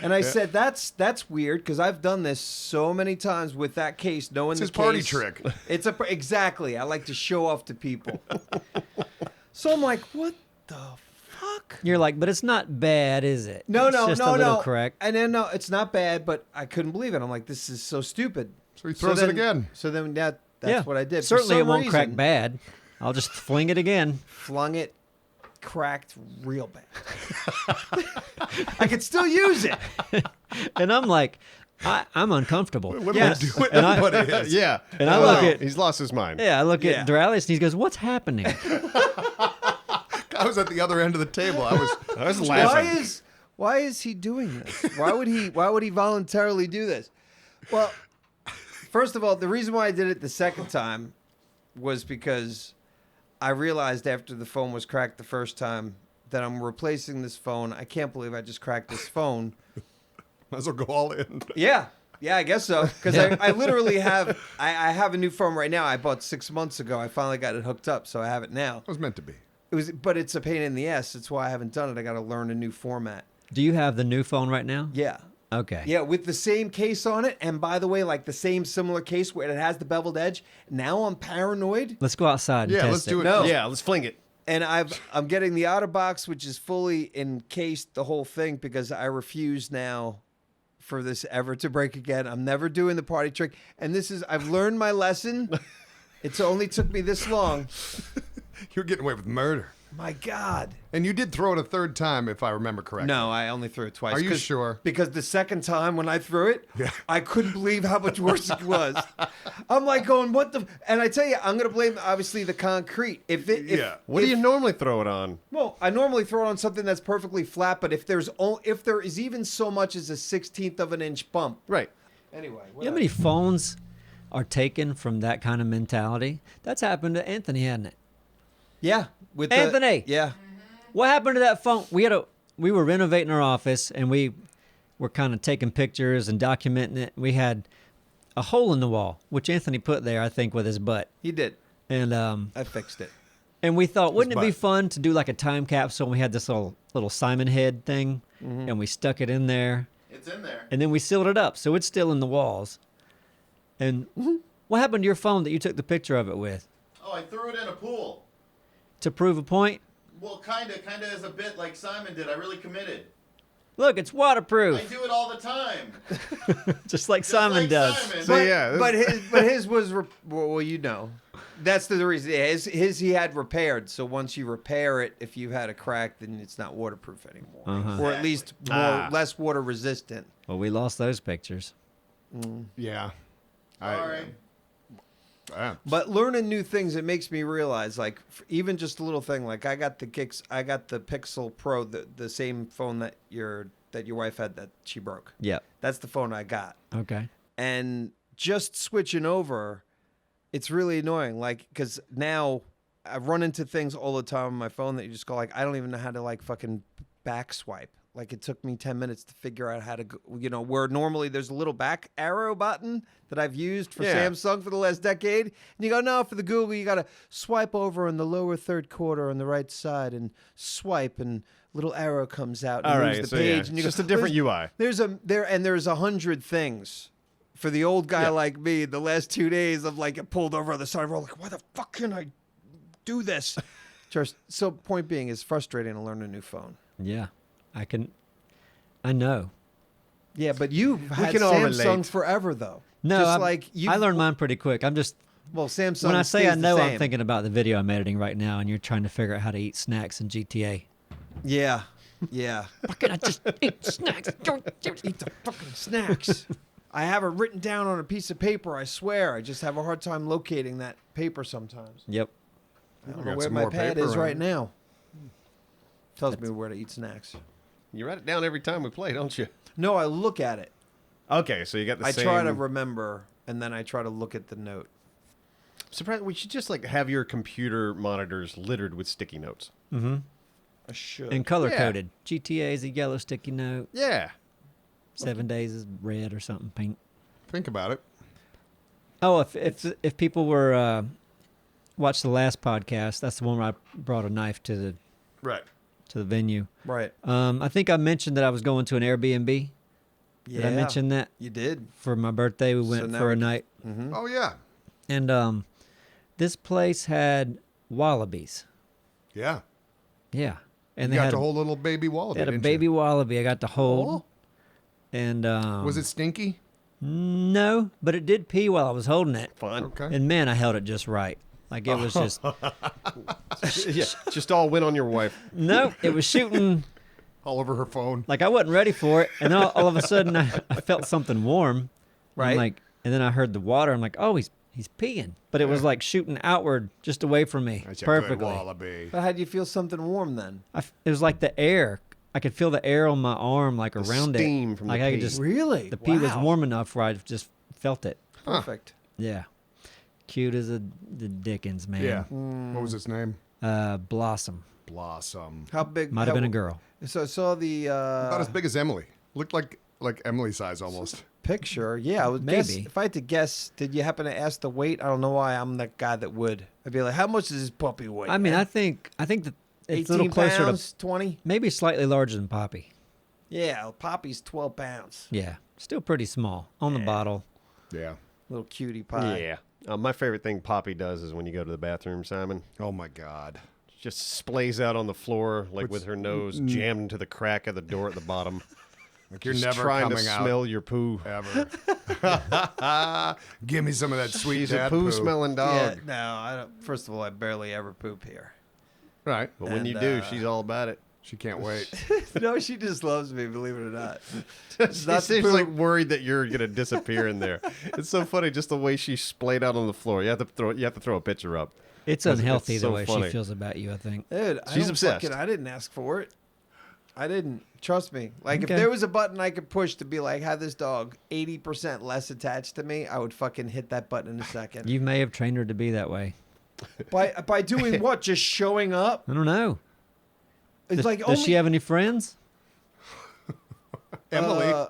And I said, that's weird because I've done this so many times with that case, knowing It's the his party case. trick. Exactly. I like to show off to people. So I'm like, what the fuck? You're like, but it's not bad, is it? No, It's just a little no. correct. And then no, it's not bad, but I couldn't believe it. I'm like, this is so stupid. So he throws it again. So then that's Yeah. what I did. For Certainly, it some won't crack reason, bad. I'll just fling it again. Flung it, cracked real bad. I could still use it. And I'm like, I'm uncomfortable. What Yes. do what And I- everybody is. Yeah. And I look at- He's lost his mind. Yeah, I look Yeah. at Duralis and he goes, "What's happening?" I was at the other end of the table. I was laughing. Why is he doing this? Why would he voluntarily do this? Well, first of all, the reason why I did it the second time was because I realized after the phone was cracked the first time that I'm replacing this phone. I can't believe I just cracked this phone. Might as well go all in. Yeah, I guess so. Because I literally have I have a new phone right now. I bought 6 months ago. I finally got it hooked up, so I have it now. It was meant to be. But it's a pain in the ass. That's why I haven't done it. I got to learn a new format. Do you have the new phone right now? Yeah. Okay. Yeah, with the same case on it, and by the way, like the same similar case where it has the beveled edge. Now I'm paranoid, Let's go outside and Yeah, test let's do it. No. Yeah, let's fling it. and I'm getting the outer box, which is fully encased the whole thing because I refuse now for this ever to break again. I'm never doing the party trick, and I've learned my lesson. It's only took me this long. You're getting away with murder. My God. And you did throw it a third time, if I remember correctly. No, I only threw it twice. Are you 'cause- sure? Because the second time when I threw it, Yeah. I couldn't believe how much worse it was. I'm like going, what the? And I tell you, I'm going to blame obviously the concrete. If Yeah. What do you normally throw it on? Well, I normally throw it on something that's perfectly flat, but if there is even so much as a 1/16 of an inch bump. Right. Anyway, You know how many phones are taken from that kind of mentality? That's happened to Anthony, hasn't it? Yeah, with Anthony! Yeah, What happened to that phone? We were renovating our office and we were kind of taking pictures and documenting it. We had a hole in the wall, which Anthony put there, I think, with his butt. he did. And I fixed it. and we thought, wouldn't it be butt. fun to do like a time capsule? We had this little Simon head thing, and we stuck it in there, It's in there. and then we sealed it up, so it's still in the walls. And what happened to your phone that you took the picture of it with? Oh, I threw it in a pool. To prove a point? Well, kind of as a bit like Simon did. I really committed. Look, it's waterproof, I do it all the time. just like Just Simon like does. Simon. So yeah, But his was well, you know, that's the reason. Yeah, his he had repaired. So once you repair it, if you had a crack, then it's not waterproof anymore, Uh-huh. or at least less water resistant. Well, we lost those pictures. Yeah. Sorry. But learning new things, it makes me realize, like even just a little thing, like I got the Pixel Pro, the same phone that your wife had that she broke. Yep. That's the phone I got, Okay. and just switching over, it's really annoying. Like because now I run into things all the time on my phone that you just go like, I don't even know how to like fucking back swipe. Like it took me 10 minutes to figure out how to go, where normally there's a little back arrow button that I've used for Yeah. Samsung for the last decade. And you go, no, for the Google, you got to swipe over in the lower third quarter on the right side and swipe and little arrow comes out and All moves right, the so page. yeah, and you just go, a different UI. There's 100 things. For the old guy Yeah. like me, the last 2 days of like it pulled over on the side of the road, like, why the fuck can I do this? Just so point being, it's frustrating to learn a new phone. Yeah. I know. Yeah, but you've had can all Samsung relate. forever though. No, just I'm- like you. I learned mine pretty quick. I'm just Well, Samsung. when I say stays I the know, I'm same. thinking about the video I'm editing right now, and you're trying to figure out how to eat snacks in GTA. Yeah, yeah. Why can't I just eat snacks? Eat the fucking snacks. I have it written down on a piece of paper. I swear. I just have a hard time locating that paper sometimes. Yep. I don't We know got where some my more pad paper is right around. now. Tells me where to eat snacks. You write it down every time we play, don't you? No, I look at it. Okay, so you got the I same. try to remember, and then I try to look at the note. Surprised. We should just like have your computer monitors littered with sticky notes. Mm-hmm. I should. And color coded. GTA is a yellow sticky note. Yeah. 7 days is red or something pink. Think about it. Oh, if people were watched the last podcast, that's the one where I brought a knife to Right. the venue. Right. I think I mentioned that I was going to an Airbnb. Yeah. Did I mention that? You did. For my birthday, we So went now for we a can- night, Oh yeah. and this place had wallabies. Yeah. Yeah, and You they got had to hold a little baby wallaby. they had a didn't baby you? wallaby. I got to hold, Oh. and Was it stinky? No, but it did pee while I was holding it. Fun. Okay. And man, I held it just right. Like it was just Yeah, just all win on your wife. no, it was shooting. All over her phone. Like I wasn't ready for it, and then all of a sudden I felt something warm. Right. I'm like, and then I heard the water. I'm like, oh, he's peeing, but it was like shooting outward, just away from me, That's a good perfectly. wallaby. But how do you feel something warm then? It was like the air. I could feel the air on my arm, like around steam it. from the like I could pee. just Really? the pee was Wow. warm enough where I just felt it. Perfect. Yeah, cute as the Dickens, man. Yeah. What was its name? Blossom Blossom. How big? might have been a girl. So I saw the About as big as Emily. Looked like Emily size almost. picture. Yeah, I would Maybe. guess. If I had to guess, did you happen to ask the weight? I don't know why I'm that guy that would. I'd be like, how much does this puppy weigh? I mean, man? I think that it's 18 a little closer pounds, 20? to maybe slightly larger than Poppy. Yeah, Poppy's 12 pounds. Yeah, still pretty small on the bottle. Yeah. Little cutie pie. Yeah. My favorite thing Poppy does is when you go to the bathroom, Simon, Oh my God. just splays out on the floor like with her nose jammed into the crack of the door at the bottom. Like you're Just never trying coming to out smell your poo. ever. Give me some of that sweet She's a dad poo smelling dog. Yeah, no, I don't. First of all, I barely ever poop here. Right. But when you And, do, she's all about it. She can't wait. No, she just loves me, believe it or not. She Not seems poop. like worried that you're gonna disappear in there. It's so funny, just the way she splayed out on the floor. You have to throw a picture up. It's It's unhealthy so the way funny. she feels about you. I think. Dude, She's obsessed. I didn't ask for it. I didn't. Trust me. Like, Okay. if there was a button I could push to be like, have this dog 80% less attached to me, I would fucking hit that button in a second. You may have trained her to be that way. By doing what? Just showing up? I don't know. It's Does, like does only, she have any friends? Emily. Uh,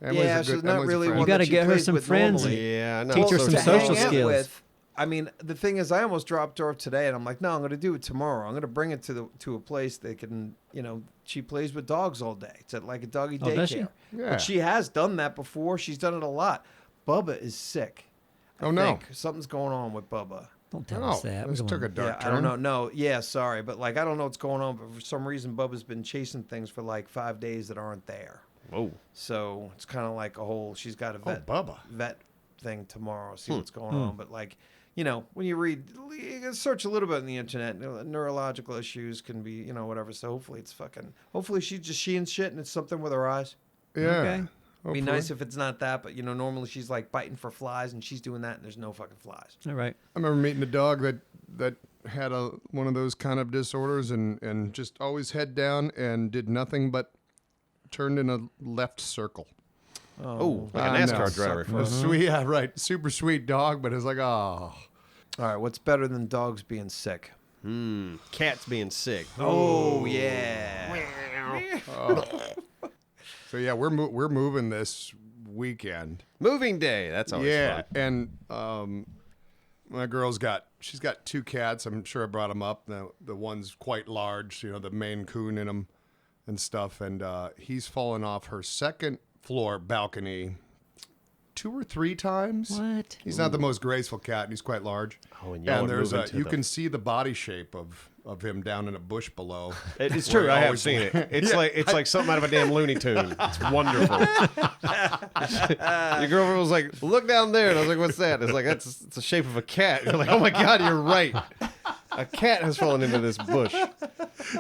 Emily's yeah, a she's good- not Emily's a really friend. one You gotta that she get her plays some with friends. normally. Yeah, no. Teach her so some To sad. social hang out skills. with, I mean, the thing is, I almost dropped her off today, and I'm like, no, I'm going to do it tomorrow. I'm going to bring it to a place that can, she plays with dogs all day. It's at like a doggy Oh, does she? daycare. Yeah. But she has done that before. She's done it a lot. Bubba is sick. I Oh, no. think. Something's going on with Bubba. Don't tell Oh, us that. this We're took a going- dark Yeah, turn. I don't know. No, yeah, sorry, but like I don't know what's going on. But for some reason, Bubba's been chasing things for like 5 days that aren't there. Whoa. So it's kind of like a whole. She's got a Oh, Bubba. vet thing tomorrow. See what's going on. But like, when you read, you can search a little bit on the internet. Neurological issues can be, whatever. So hopefully it's fucking. Hopefully she's just seeing shit and it's something with her eyes. Yeah. Okay. It'd be Hopefully. nice if it's not that, but normally she's like biting for flies and she's doing that and there's no fucking flies. All right. I remember meeting a dog that had one of those kind of disorders and just always head down and did nothing but turned in a left circle. Oh, like a I know. NASCAR driver. A sweet, yeah, right. Super sweet dog, but it's like, oh. All right, what's better than dogs being sick? Cats being sick. Oh yeah. So yeah, we're moving this weekend. Moving day. That's always Yeah, fun. and my girl's she's got 2 cats. I'm sure I brought them up. The one's quite large, the Maine Coon in him and stuff. And he's fallen off her second floor balcony 2 or 3 times. What? He's not the most graceful cat, and he's quite large. Oh, and y'all are there's moving to you the- can see the body shape of him down in a bush below. It's Where true. he I have always seen it. It's like something out of a damn Looney Tune. It's wonderful. Your girlfriend was like, "Look down there," and I was like, "What's that?" It's like it's the shape of a cat. You're like, "Oh my god, you're right. A cat has fallen into this bush."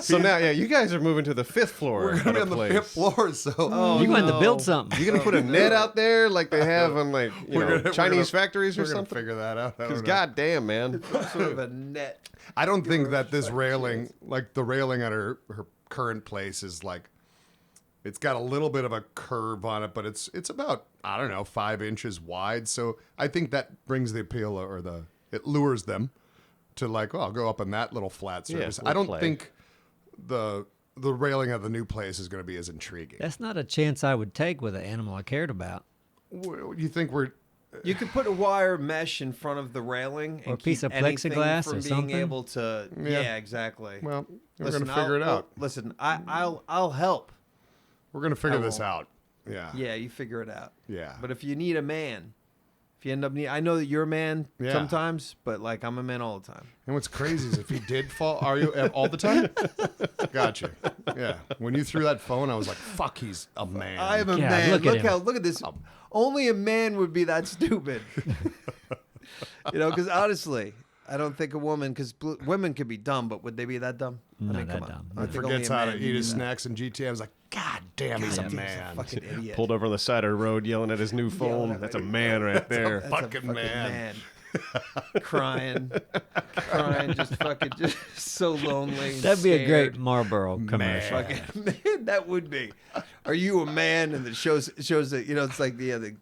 So now, yeah, you guys are moving to the 5th floor. We're gonna be on the 5th floor, so you going to build something? You gonna put a net out there like they have on like we're Chinese factories or we're gonna something? figure that out. I Because don't know. goddamn, man. Sort of a net. I don't think that this railing, like the railing at her current place, is like, it's got a little bit of a curve on it, but it's about, I don't know, 5 inches wide. So I think that brings the appeal, or it lures them to like, oh, I'll go up on that little flat surface. we'll I don't play. think the railing of the new place is going to be as intriguing. That's not a chance I would take with an animal I cared about. You think we're You could put a wire mesh in front of the railing Or a and piece keep of anything plexiglass from or being something. able to. Yeah. Yeah, exactly. Well, we're Listen, gonna figure it out. Listen, I'll help. We're gonna figure I this won't. out. Yeah. Yeah, you figure it out. Yeah. But if you need a man, if you end up I know that you're a man Yeah. sometimes, but like I'm a man all the time. And what's crazy is if he did fall, are you all the time? Gotcha. Yeah. When you threw that phone, I was like, "Fuck, he's a man." I am a God, man. look at him. Look at this. Only a man would be that stupid. Because honestly, I don't think a woman, because women could be dumb, but would they be that dumb? Not that dumb. I He think only forgets a how man to would eat do his that. snacks in GTA. I was like, "God damn, he's a He's a man." fucking idiot. Pulled over on the side of the road yelling at his new phone. at That's a me. man right there. That's a Fucking man. crying, just so lonely. and That'd be a great scared. Marlboro commercial. Fucking man, that would be. Are you a man? And it shows that it's like the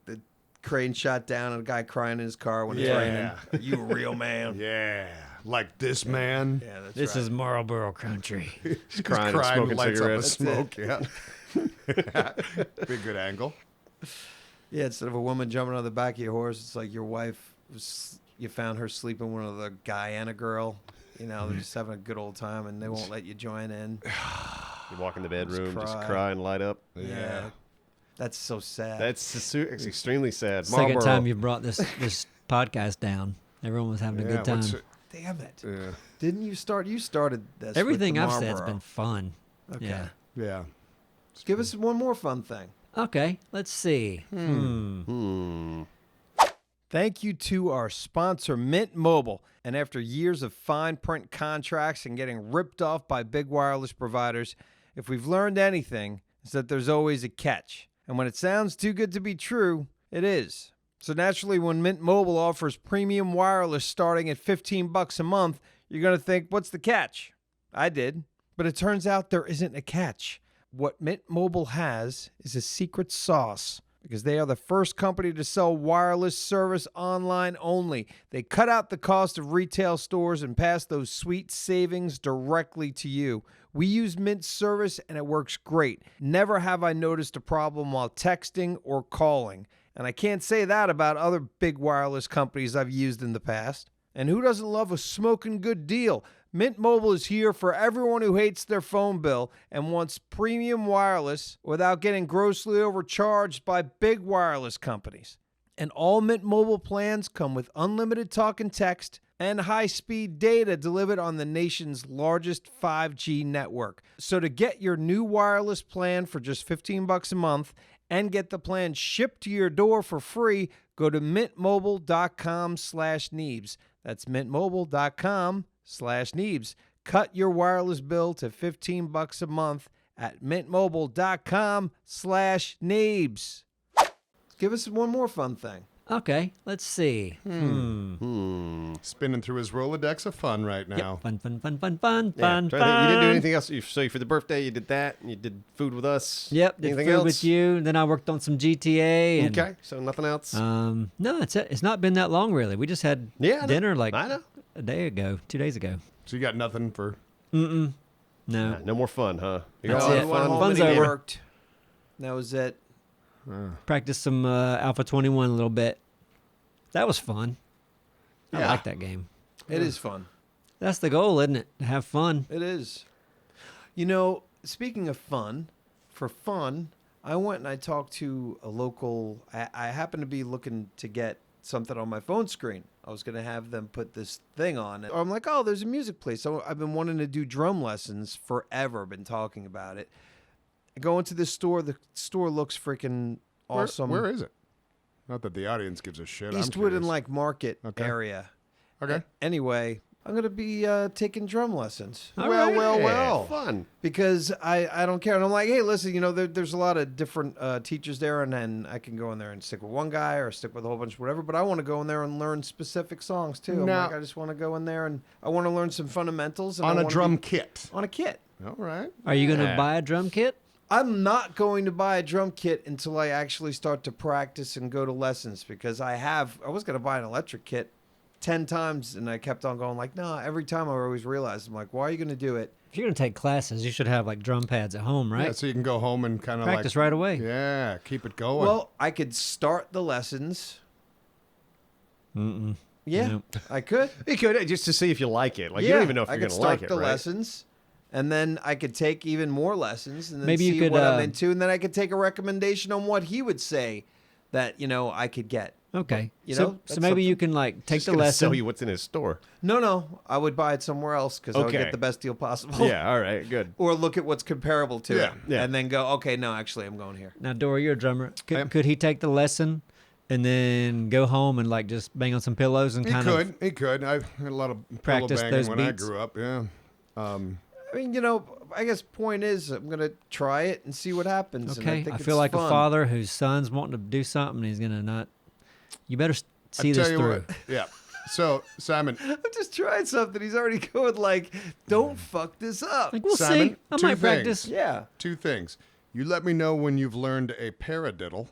crane shot down and a guy crying in his car when it's Yeah. raining. Are you a real man? Yeah. Like this man. Yeah, that's This right. is Marlboro country. He's crying and smoking lights cigarettes. up a smoke. Yeah. Be a good angle. Yeah, instead of a woman jumping on the back of your horse, it's like your wife you found her sleeping with another guy and a girl. They're just having a good old time, and they won't let you join in. You walk in the bedroom, just cry. cry and light up. Yeah. That's so sad. That's it's extremely sad. Second Marlboro. time you brought this podcast down. Everyone was having a good time. Damn it. Yeah. Didn't you start? You started this. Everything with the I've said's Marlboro. been fun. Okay. Yeah. Yeah. Give us one more fun thing. Okay, let's see. Thank you to our sponsor, Mint Mobile. And after years of fine print contracts and getting ripped off by big wireless providers, if we've learned anything, it's that there's always a catch. And when it sounds too good to be true, it is. So naturally, when Mint Mobile offers premium wireless starting at $15 a month, you're going to think, what's the catch? I did. But it turns out there isn't a catch. What Mint Mobile has is a secret sauce, because they are the first company to sell wireless service online only. They cut out the cost of retail stores and pass those sweet savings directly to you. We use Mint service and it works great. Never have I noticed a problem while texting or calling. And I can't say that about other big wireless companies I've used in the past. And who doesn't love a smoking good deal? Mint Mobile is here for everyone who hates their phone bill and wants premium wireless without getting grossly overcharged by big wireless companies. And all Mint Mobile plans come with unlimited talk and text and high-speed data delivered on the nation's largest 5G network. So to get your new wireless plan for just $15 a month and get the plan shipped to your door for free, go to mintmobile.com/Neebs. That's mintmobile.com/Neebs. Cut your wireless bill to $15 a month at mintmobile.com/Neebs. Give us one more fun thing. Okay, let's see. Spinning through his Rolodex of fun right now. Fun. Yeah, trying to think. You didn't do anything else. So for the birthday, you did that. And you did food with us. Yep, did Anything food else? with you. Then I worked on some GTA. And, Okay. So nothing else. No, it's not been that long really. We just had Yeah, I know. dinner like I know. a day ago, 2 days ago. So you got nothing for. No, No more fun, huh? You That's got it. Went home Fun's and he over. worked. That was it. practiced some Alpha 21 a little bit. That was fun. I Yeah. like that game. It is fun. That's the goal, isn't it? To have fun. It is. Speaking of fun, I went and I talked to a local. I happened to be looking to get something on my phone screen. I was going to have them put this thing on. I'm like, oh, there's a music place. So I've been wanting to do drum lessons forever. Been talking about it. I go into this store. The store looks freaking awesome. Where is it? Not that the audience gives a shit. I'm Eastwood and curious. like Market Okay. area. Okay. Anyway, I'm going to be taking drum lessons. well. Fun. Because I don't care. And I'm like, hey, listen, there's a lot of different teachers there, and then I can go in there and stick with one guy or stick with a whole bunch of whatever, but I want to go in there and learn specific songs, too. I'm Now- like, I just want to go in there, and I want to learn some fundamentals. And On I a wanna drum be- kit. On a kit. All right. Are you going to Yeah. buy a drum kit? I'm not going to buy a drum kit until I actually start to practice and go to lessons, because I was going to buy an electric kit 10 times, and I kept on going like, no, every time I always realized, I'm like, why are you going to do it? If you're going to take classes, you should have like drum pads at home, right? Yeah, so you can go home and kind of Practice like, right away. Yeah, keep it going. Well, I could start the lessons Yeah, Nope. I could. You could just to see if you like it. Like Yeah, you don't even know if I you're could going to like start it, the right? lessons, and then I could take even more lessons, and then Maybe you see could, what I'm into, and then I could take a recommendation on what he would say that I could get. Okay. You so know, so that's maybe you something. can like take Just the gonna lesson. sell you what's in his store. No, I would buy it somewhere else because I would Okay. get the best deal possible. Yeah. All right. Good. Or look at what's comparable to it, Yeah. and then go, okay, no, actually, I'm going here. Now, Dora, you're a drummer. I am. Could he take the lesson and then go home and like just bang on some pillows and He kind could. of? He could. I had a lot of Practice pillow banging those when I beats. grew up. Yeah. I mean, I guess point is I'm gonna try it and see what happens. and Okay. think I feel it's like fun. a father whose son's wanting to do something. He's gonna not. You better see I this tell you through. what. Yeah. So Simon, I'm just trying something. He's already going like, don't fuck this up. Like we'll Simon, see. I two might practice. things. Yeah. 2 things. You let me know when you've learned a paradiddle.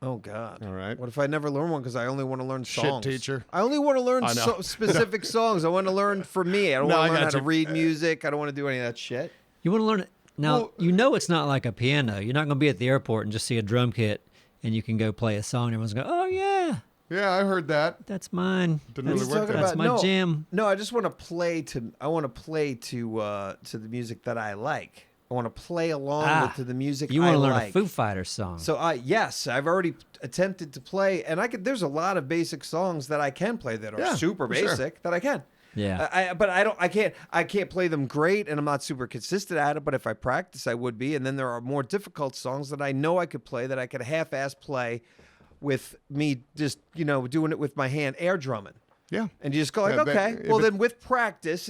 Oh God. All right. What if I never learn one because I only want to learn Shit songs? teacher. I only want to learn I know. specific songs. I want to learn for me. I don't No, want I to learn how got to you. read music. I don't want to do any of that shit. You want to learn it now. Well- It's not like a piano. You're not gonna be at the airport and just see a drum kit and you can go play a song. And everyone's going, "Oh yeah, Yeah, I heard that. that's mine. Didn't He's really work talking that. That's about- my no. jam." No, I just want to play to. I want to play to the music that I like. I want to play along with to the music You I want to learn like. a Foo Fighters song. So yes, I've already attempted to play, and I could. There's a lot of basic songs that I can play that are Yeah, super for sure. basic that I can. Yeah. But I don't. I can't play them great, and I'm not super consistent at it. But if I practice, I would be. And then there are more difficult songs that I know I could play that I could half-ass play, with me just doing it with my hand, air drumming. Yeah. And you just go like, Yeah, but okay, if well it- then with practice,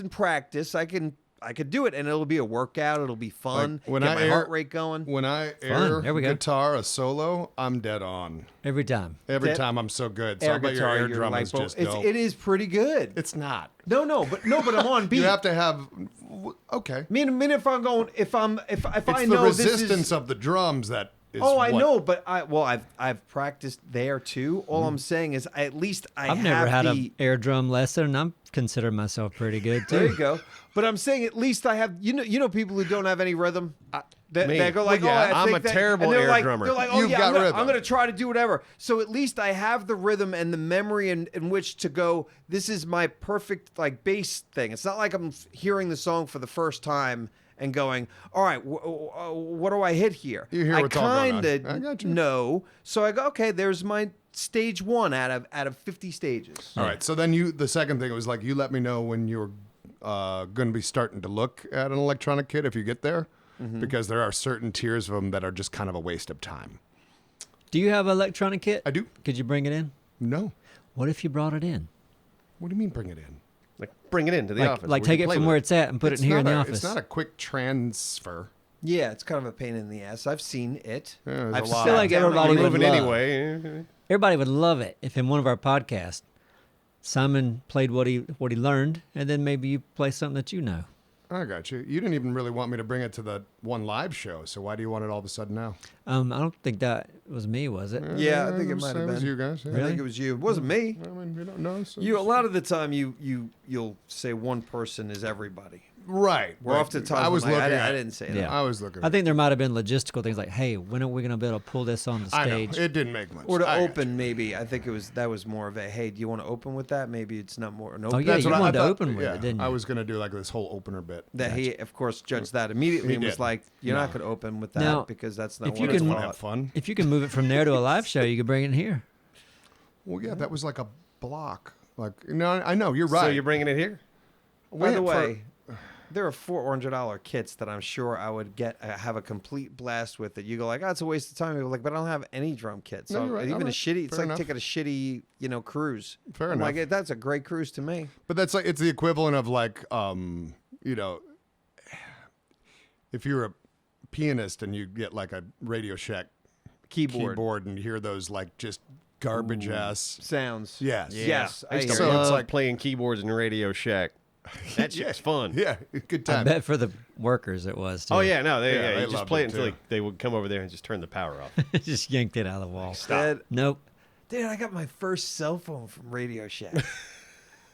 I could do it, and it'll be a workout. It'll be fun. Like, when get I my air- heart rate going. When I Fun. air There we go. guitar a solo, I'm dead on. Every time. Every That- time I'm so good. So Air I bet your guitar, air you're drum like, is just it's, dope. it is pretty good. It's not. No, but I'm on beat. You have to have. Okay. I mean, if I'm going, if I It's know the this resistance is. of the drums that is. Oh, I what- know, but I've practiced there too. All I'm saying is, at least I've have never had the, a air drum lesson, and I'm considering myself pretty good too. There you go. But I'm saying at least I have. You know people who don't have any rhythm. Me. They go like, Well, yeah, oh, I I'm think a that, terrible and they're air like, drummer. They're like, oh You've yeah, got rhythm. I'm gonna try to do whatever. So at least I have the rhythm and the memory in which to go. This is my perfect like bass thing. It's not like I'm hearing the song for the first time and going, all right, what do I hit here? You hear what's all going on. kinda I got you. know. So I go, okay, there's my stage 1 out of 50 stages. All right. So then the second thing was like, you let me know when you're going to be starting to look at an electronic kit if you get there, because there are certain tiers of them that are just kind of a waste of time. Do you have an electronic kit? I do. Could you bring it in? No. What if you brought it in? What do you mean bring it in? Like bring it into the office. Like where take you it play from with where it's at and put it in here in the office. It's not a quick transfer. Yeah, it's kind of a pain in the ass. I've seen it. Yeah, there's I've a lot. sat feel like down everybody on would it. moving love. anyway. Everybody would love it if in one of our podcasts, Simon played what he learned, and then maybe you play something that you know. I got you. You didn't even really want me to bring it to the one live show, so why do you want it all of a sudden now? I don't think that was me, was it? Yeah, I think it might have was been you guys. Yeah. I think it was you. It wasn't me. I mean, we don't know. So You a lot of the time you'll say one person is everybody. right. We're off to times I was I'm like, looking. I at, didn't say that. Yeah. I was looking. I think there might have been logistical things like, hey, when are we going to be able to pull this on the I know stage? it didn't make much. Or to I got open, maybe. I think that was more of a, hey, do you want to open with that? Maybe it's not more an open. Oh, yeah, That's you what I wanted to thought- open with yeah, it, didn't you? I was gonna do like this whole opener bit. That he, of course, judged that immediately He and was did. like, you're not No. going to open with that Now, because that's not if what you it's can- Want to about. have fun? If you can move it from there to a live show, you could bring it in here. Well, yeah, that was like a block. Like, no, I know you're right. So you're bringing it here? By the Wait, way, there are $400 kits that I'm sure I would have a complete blast with. That you go like, oh, it's a waste of time. You go like, but I don't have any drum kits. No, So you're right. even All a right. shitty. It's Fair like enough. taking a shitty, cruise. Fair I'm enough. like, that's a great cruise to me. But that's like it's the equivalent of like, if you're a pianist and you get like a Radio Shack keyboard and you hear those like just garbage ass. Sounds. Yes. Yes. I used to So love it's like- playing keyboards in Radio Shack. That shit's fun. Yeah, good I time. bet for the workers it was, too. Oh yeah, no, Yeah, yeah, they you just loved play it, it until too. they would come over there and just turn the power off. Just yanked it out of the wall. Stop. Nope. Dude, I got my first cell phone from Radio Shack.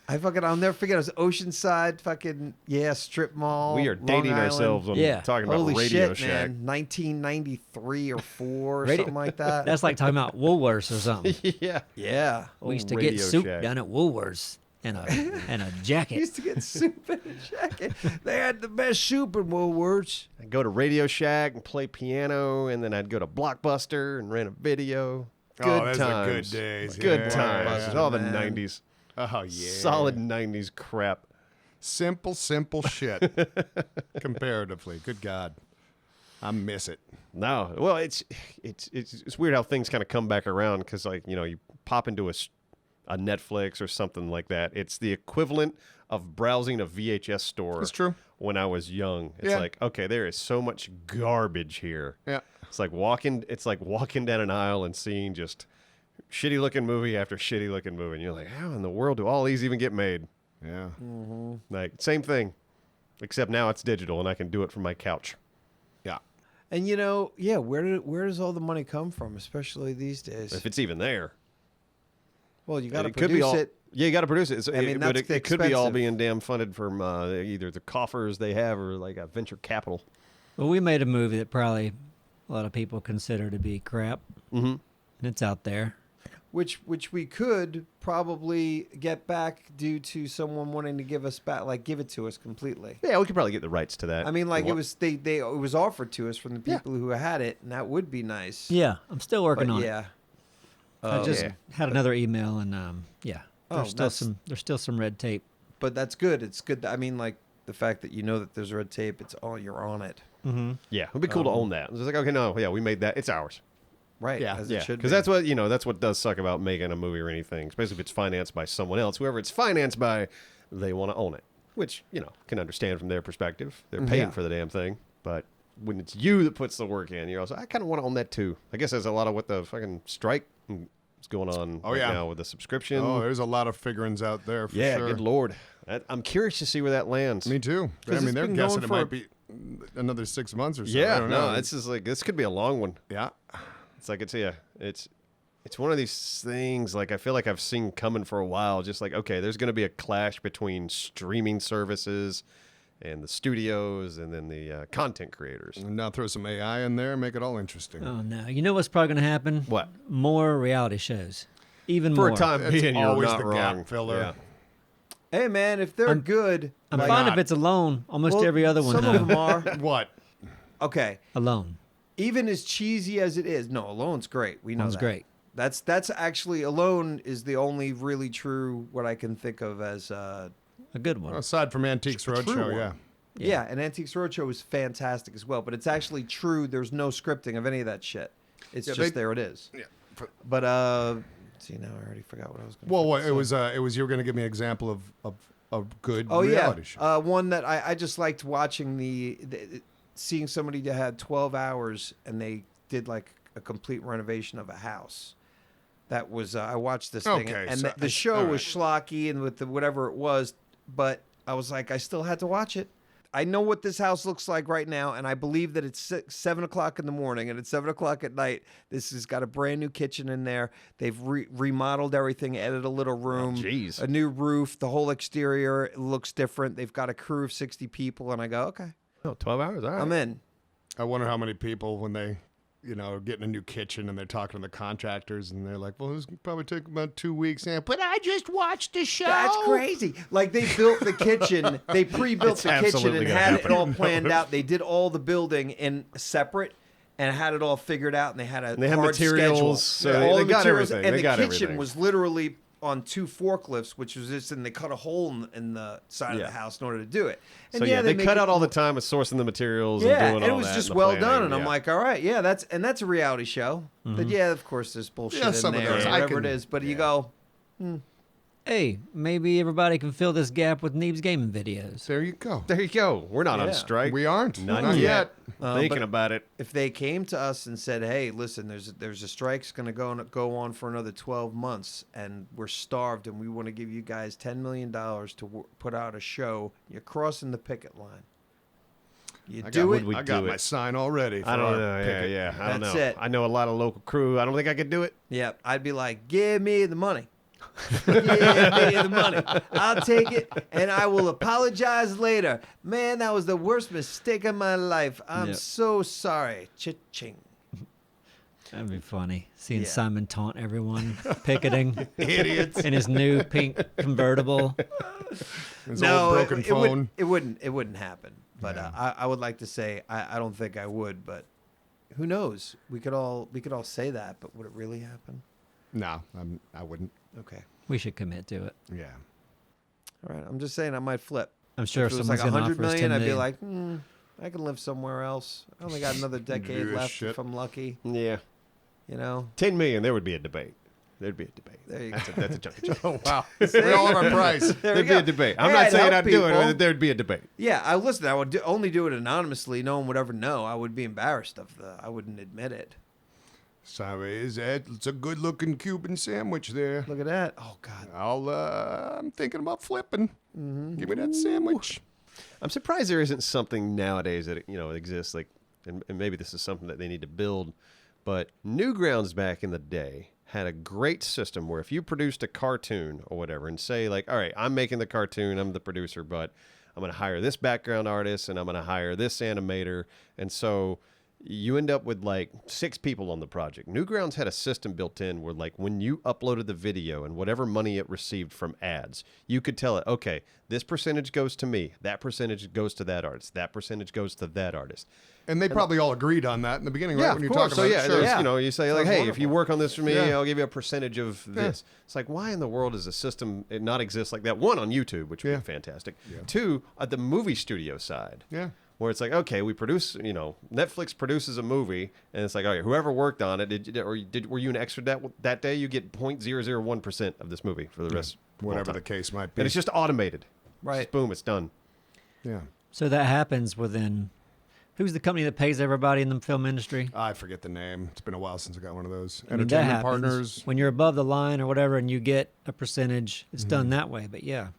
I'll never forget. It was Oceanside, fucking strip mall. We are Long dating Island. ourselves when Yeah. talking about Holy Radio shit, Shack. man! 1993 or 4 or Radio- something like that. That's like talking about Woolworths or something. Yeah. yeah. We used to Radio get soup Shack. down at Woolworths and a I jacket. used to get soup in a jacket. They had the best soup in Woolworths. I'd go to Radio Shack and play piano, and then I'd go to Blockbuster and rent a video. Good Oh, those are times. good days. Good Yeah. times. Yeah, All the man. 90s. Oh yeah. Solid 90s crap. Simple shit. Comparatively. Good God. I miss it. No, well, it's weird how things kind of come back around because, like, you pop into a Netflix or something like that. It's the equivalent of browsing a VHS store. It's true. When I was young, it's Yeah. like, okay, there is so much garbage here. Yeah. It's like walking down an aisle and seeing just shitty looking movie after shitty looking movie, and you're like, how in the world do all these even get made? Yeah. Like, same thing, except now it's digital and I can do it from my couch. Yeah. And where does all the money come from, especially these days? If it's even there. Well, you got to It could be produce all, it. Yeah, you got to produce it. I mean, but that's it could be all expensive. being damn funded from either the coffers they have or like a venture capital. Well, we made a movie that probably a lot of people consider to be crap, Mm-hmm. and it's out there. Which we could probably get back due to someone wanting to give us back, like give it to us completely. Yeah, we could probably get the rights to that. I mean, like What- it was offered to us from the Yeah. people who had it, and that would be nice. Yeah, I'm still working But on it. yeah. I just yeah. had another email, and yeah, Oh, there's still some red tape. But that's good. It's good. I mean, like the fact that you know that there's red tape. It's all you're on it, Mm-hmm. Yeah, it'd be cool to own that. It's like, okay, no, yeah, we made that. It's ours. right? Yeah. as Yeah, it should. because be. that's what that's what does suck about making a movie or anything, especially if it's financed by someone else. Whoever it's financed by, they want to own it, which can understand from their perspective. They're paying Yeah. for the damn thing, but when it's you that puts the work in, you're also, I kind of want to own that too. I guess there's a lot of what the fucking strike is going on Oh, right yeah. now with the subscription. Oh, there's a lot of figurines out there for yeah, sure. good lord. I'm curious to see where that lands. Me too. 'Cause I mean, it's they're been guessing going it for- might be another 6 months or so. I yeah, don't no, know. it's just like this could be a long one. Yeah. It's like it's one of these things like I feel like I've seen coming for a while. Just like, okay, there's going to be a clash between streaming services and the studios and then the content creators. And now throw some AI in there and make it all interesting. Oh no! You know what's probably going to happen? What? More reality shows, even For more. a time It's being, you're always not the wrong. gap filler. Yeah. Hey man, if they're good, I'm like- fine not? if it's alone. Almost Well, every other one some though. of them are What? okay. Alone. Even as cheesy as it is, no, Alone's great. We know Alone's that. great. That's actually Alone is the only really true what I can think of as A good one. Aside from Antiques true Roadshow, one. yeah. yeah. And Antiques Roadshow is fantastic as well. But it's actually true. There's no scripting of any of that shit. It's Yeah, just they- there it is. Yeah. But see now I already forgot what I was going. Well, what, it was you were going to give me an example of good Oh reality yeah, show. one that I just liked watching seeing somebody that had 12 hours and they did like a complete renovation of a house. That was I watched this thing Okay, and so the show all was schlocky and with the whatever it was, but I was like I still had to watch it. I know what this house looks like right now, and I believe that it's 7 o'clock in the morning and it's 7 o'clock at night. This has got a brand new kitchen in there. They've remodeled everything, added a little room, jeez. a new roof. The whole exterior looks different. They've got a crew of 60 people, and I go, okay, Oh, 12 hours. All right. I'm in. I wonder how many people when they, are getting a new kitchen and they're talking to the contractors and they're like, well, this will probably take about 2 weeks. Yeah, but I just watched the show. That's crazy. Like they built the kitchen, they pre-built It's the kitchen absolutely and gonna had it happen. all planned out. They did all the building in separate and had it all figured out. And they had a And they had hard materials, schedule. so all they the got materials, everything. And They the got kitchen everything. was literally on 2 forklifts, which was just, and they cut a hole in the side of Yeah. the house in order to do it. And So yeah, they make cut it out all the time of sourcing the materials yeah, and doing and all it was that just and the well planning, done, and I'm yeah. like, all right, yeah, that's a reality show. But yeah, of course, there's bullshit Yeah, in some of there, those or I whatever can- it is. But you go, Hey, maybe everybody can fill this gap with Neebs Gaming videos. There you go. There you go. We're not on Yeah. strike. We aren't. Not yet. Thinking but- about it. if they came to us and said, "Hey, listen, there's a strike's going to go on for another 12 months, and we're starved, and we want to give you guys $10 million to put out a show," you're crossing the picket line. You I do got, it. we I got do my it? sign already. For I don't our know. Yeah, picket. yeah. I don't That's know. it. I know a lot of local crew. I don't think I could do it. Yeah, I'd be like, "Give me the money." Yeah, pay the money. I'll take it, and I will apologize later. Man, that was the worst mistake of my life. I'm Yep. so sorry. Cha-ching. That'd be funny. Seeing Yeah. Simon taunt everyone picketing Idiots. in his new pink convertible. His old broken phone. It wouldn't happen. But I would like to say I don't think I would. But who knows? We could all say that, but would it really happen? No, I wouldn't. Okay. We should commit to it. Yeah. All right. I'm just saying I might flip. I'm sure If it was someone's like going to 100 offer us million, 10 I'd be million. like, I can live somewhere else. I only got another decade Yeah, left shit. if I'm lucky. Yeah. You know. 10 million, there would be a debate. There'd be a debate. There you go. That's a chunk of change. Oh wow. We all have our price. There There'd we be go. a debate. Hey, I'm not saying help I'd do it, people. but there'd be a debate. Yeah, I would only do it anonymously. No one would ever know. I would be embarrassed I wouldn't admit it. Sorry, it's a good-looking Cuban sandwich there. Look at that. Oh God. I'm thinking about flipping. Give me that sandwich. I'm surprised there isn't something nowadays that exists like, and maybe this is something that they need to build. But Newgrounds back in the day had a great system where if you produced a cartoon or whatever, and say like, all right, I'm making the cartoon, I'm the producer, but I'm going to hire this background artist and I'm going to hire this animator, and so you end up with like 6 people on the project. Newgrounds had a system built in where like when you uploaded the video and whatever money it received from ads, you could tell it, okay, this percentage goes to me, that percentage goes to that artist, that percentage goes to that artist. And they probably all agreed on that in the beginning, right? Yeah, When of you're course. talking So about yeah, it. Sure. there's, you say like, Sounds hey, if wonderful. you work on this for me, Yeah. I'll give you a percentage of this. It's like, why in the world does a system not exist like that? One, on YouTube, which would Yeah. be fantastic. Yeah. 2, at the movie studio side. Yeah. Where it's like, okay, we produce, Netflix produces a movie, and it's like, okay, whoever worked on it, were you an extra that day? You get 0.001% of this movie for the rest, of all Whatever time. the case might be. And it's just automated. Right. Just boom, it's done. Yeah. So that happens within. Who's the company that pays everybody in the film industry? I forget the name. It's been a while since I got one of those. I mean, that Entertainment happens. Partners. When you're above the line or whatever and you get a percentage, it's Mm-hmm. done that way. But yeah,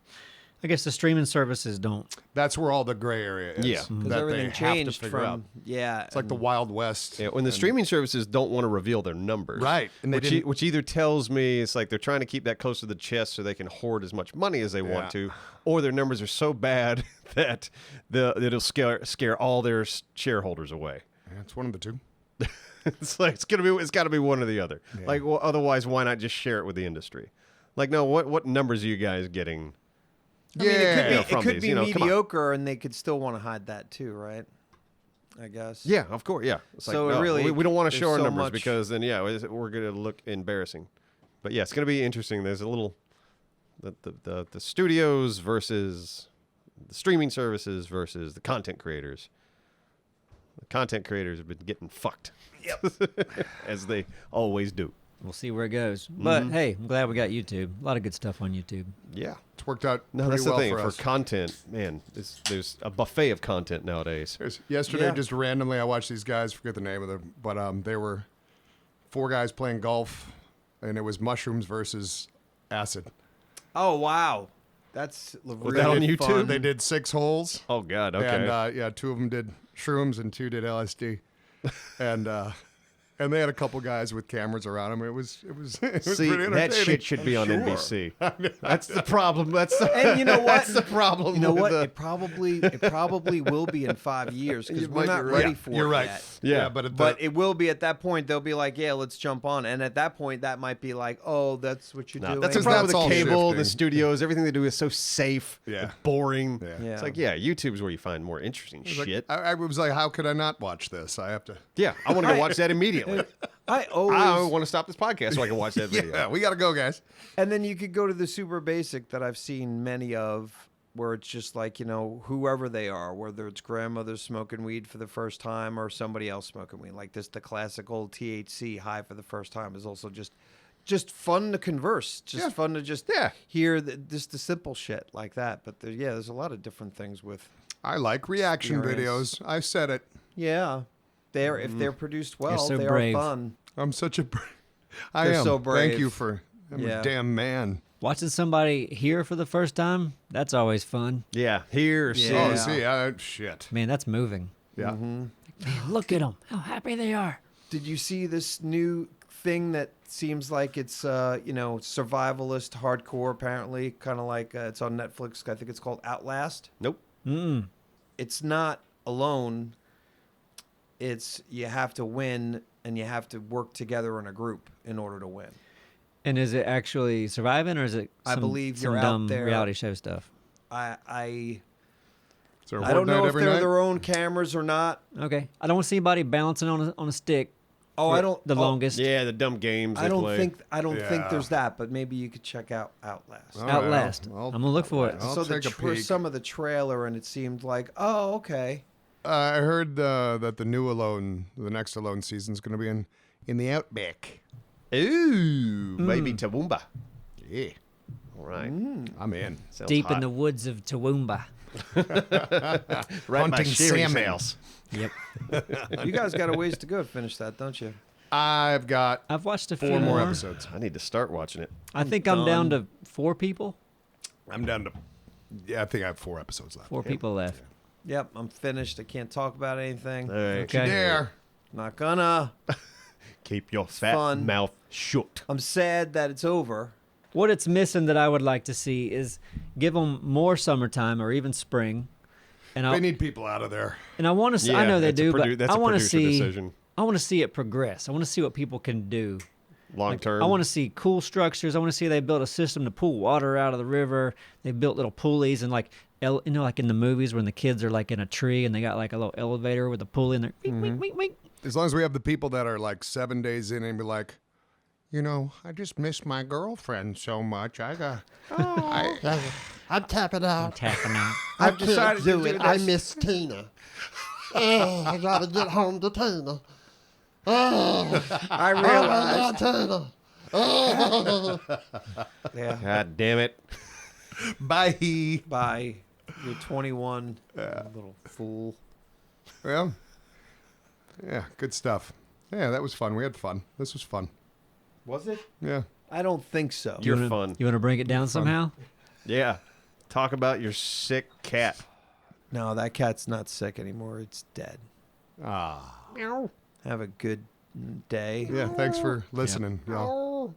I guess the streaming services don't. That's where all the gray area is. Yeah. That Because they everything have to changed figure out. It's It's like the Wild West. Yeah, when the streaming services don't want to reveal their numbers. Right, and they didn't- which either tells me it's like they're trying to keep that close to the chest so they can hoard as much money as they want Yeah. to, or their numbers are so bad that it'll scare all their shareholders away. Yeah, it's one of the two. It's like it's got to be one or the other. Yeah. Like, well, otherwise, why not just share it with the industry? Like, no, what numbers are you guys getting? I mean, Yeah, from it could these, be come on. mediocre, and they could still want to hide that too, right? I guess. Yeah, of course, yeah. It's like, So it no, really- we don't want to show our there's so numbers much- because then we're going to look embarrassing. But yeah, it's going to be interesting. There's a little the studios versus the streaming services versus the content creators. The content creators have been getting fucked. As they always do. We'll see where it goes. But hey, I'm glad we got YouTube. A lot of good stuff on YouTube. Yeah. It's worked out No, pretty that's the well thing. for For us. content, man, there's a buffet of content nowadays. Yesterday, Yeah. just randomly, I watched these guys. Forget the name of them, but they were 4 guys playing golf, and it was mushrooms versus acid. Oh wow, that's really that on fun. YouTube? They did 6 holes. Oh God, okay. And 2 of them did shrooms and 2 did LSD, and they had a couple guys with cameras around them. It was See, pretty entertaining. that shit should be on NBC. That's the problem. And you know what? That's the problem. You know with what? the- It probably will be in 5 years because You we're might not be right. ready for You're it right. yet. Yeah. but It will be at that point. They'll be like, "Yeah, let's jump on." And at that point, that might be like, "Oh, that's what you're doing." That's the Because problem with that's the all cable, the shifting. studios, everything they do is so safe, Yeah. and boring. Yeah. Yeah. It's like, yeah, YouTube's where you find more interesting It was like- shit. I was like, how could I not watch this? I have to. Yeah, I want to go watch that immediately. I always. I want to stop this podcast so I can watch that video. Yeah, we got to go, guys. And then you could go to the super basic that I've seen many of, where it's just like, whoever they are, whether it's grandmother smoking weed for the first time or somebody else smoking weed. Like this, the classical THC high for the first time is also just fun to converse. Just fun to just hear just the simple shit like that. But there's a lot of different things with. I like reaction Experience. videos. I said it. Yeah. If they're produced well, so they brave. are fun. I'm such a. I They're am. so brave. Thank you for. I'm Yeah. a damn man. Watching somebody hear for the first time, that's always fun. Yeah, here, see. Yeah. Oh, see, shit. Man, that's moving. Yeah. Man, look at them. How happy they are. Did you see this new thing that seems like it's survivalist hardcore. Apparently, kind of like it's on Netflix. I think it's called Outlast. Nope. It's not alone. It's you have to win and you have to work together in a group in order to win. And is it actually surviving, or is it? I believe some you're out dumb there. reality show stuff. I Is there a I don't Horde know night if every they're night? their own cameras or not. Okay, I don't want to see anybody bouncing on a stick. Oh, I don't. The longest. Yeah, the dumb games I they don't play. think Yeah. there's that, but maybe you could check out Outlast. All right, Outlast. I'll- I'm gonna look for it. I'll So take a peek. some of the trailer, and it seemed like, oh, okay. I heard that the next Alone season is going to be in the Outback. Ooh, maybe Toowoomba. Yeah, All right. I'm in. Sounds Deep in hot. the woods of Toowoomba. right by hunting Sherry's salmon. house. Yep. You guys got a ways to go to finish that, don't you? I've got I've watched a few 4 more more. episodes. I need to start watching it. I think I'm down to 4 people. I'm down to. Yeah, I think I have 4 episodes left. 4 people left. Yep, I'm finished. I can't talk about anything. All right. Okay. There. Not gonna. Keep your fat Fun. mouth shut. I'm sad that it's over. What it's missing that I would like to see is give them more summertime or even spring. And They I need people out of there. want to see. I know they that's a do, produ- but that's I a want to producer see. decision. I want to see it progress. I want to see what people can do. Long Like, term. I want to see cool structures. I want to see they built a system to pull water out of the river. They built little pulleys and like like in the movies when the kids are like in a tree and they got like a little elevator with a pulley and they're wink, wink, wink, wink. As long as we have the people that are like 7 days in and be like, I just miss my girlfriend so much. I'm tapping out. Tapping out. I've decided to do it. this. I miss Tina. Oh, I gotta get home to Tina. Oh, I oh realized. Tina. Yeah. God damn it. bye. Bye. You're 21. You little fool. Well, yeah, good stuff. Yeah, that was fun. We had fun. This was fun. Was it? Yeah. I don't think so. You're wanna- fun. You want to break it down somehow? Yeah. Talk about your sick cat. No, that cat's not sick anymore. It's dead. Ah. Have a good day. Yeah, thanks for listening, y'all.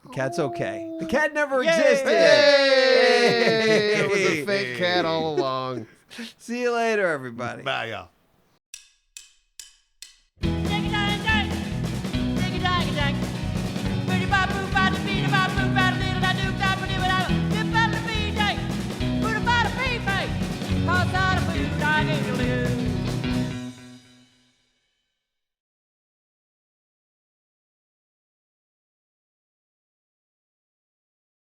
The cat's okay. The cat never existed. Hey! It was a fake cat all along. See you later, everybody. Bye, y'all.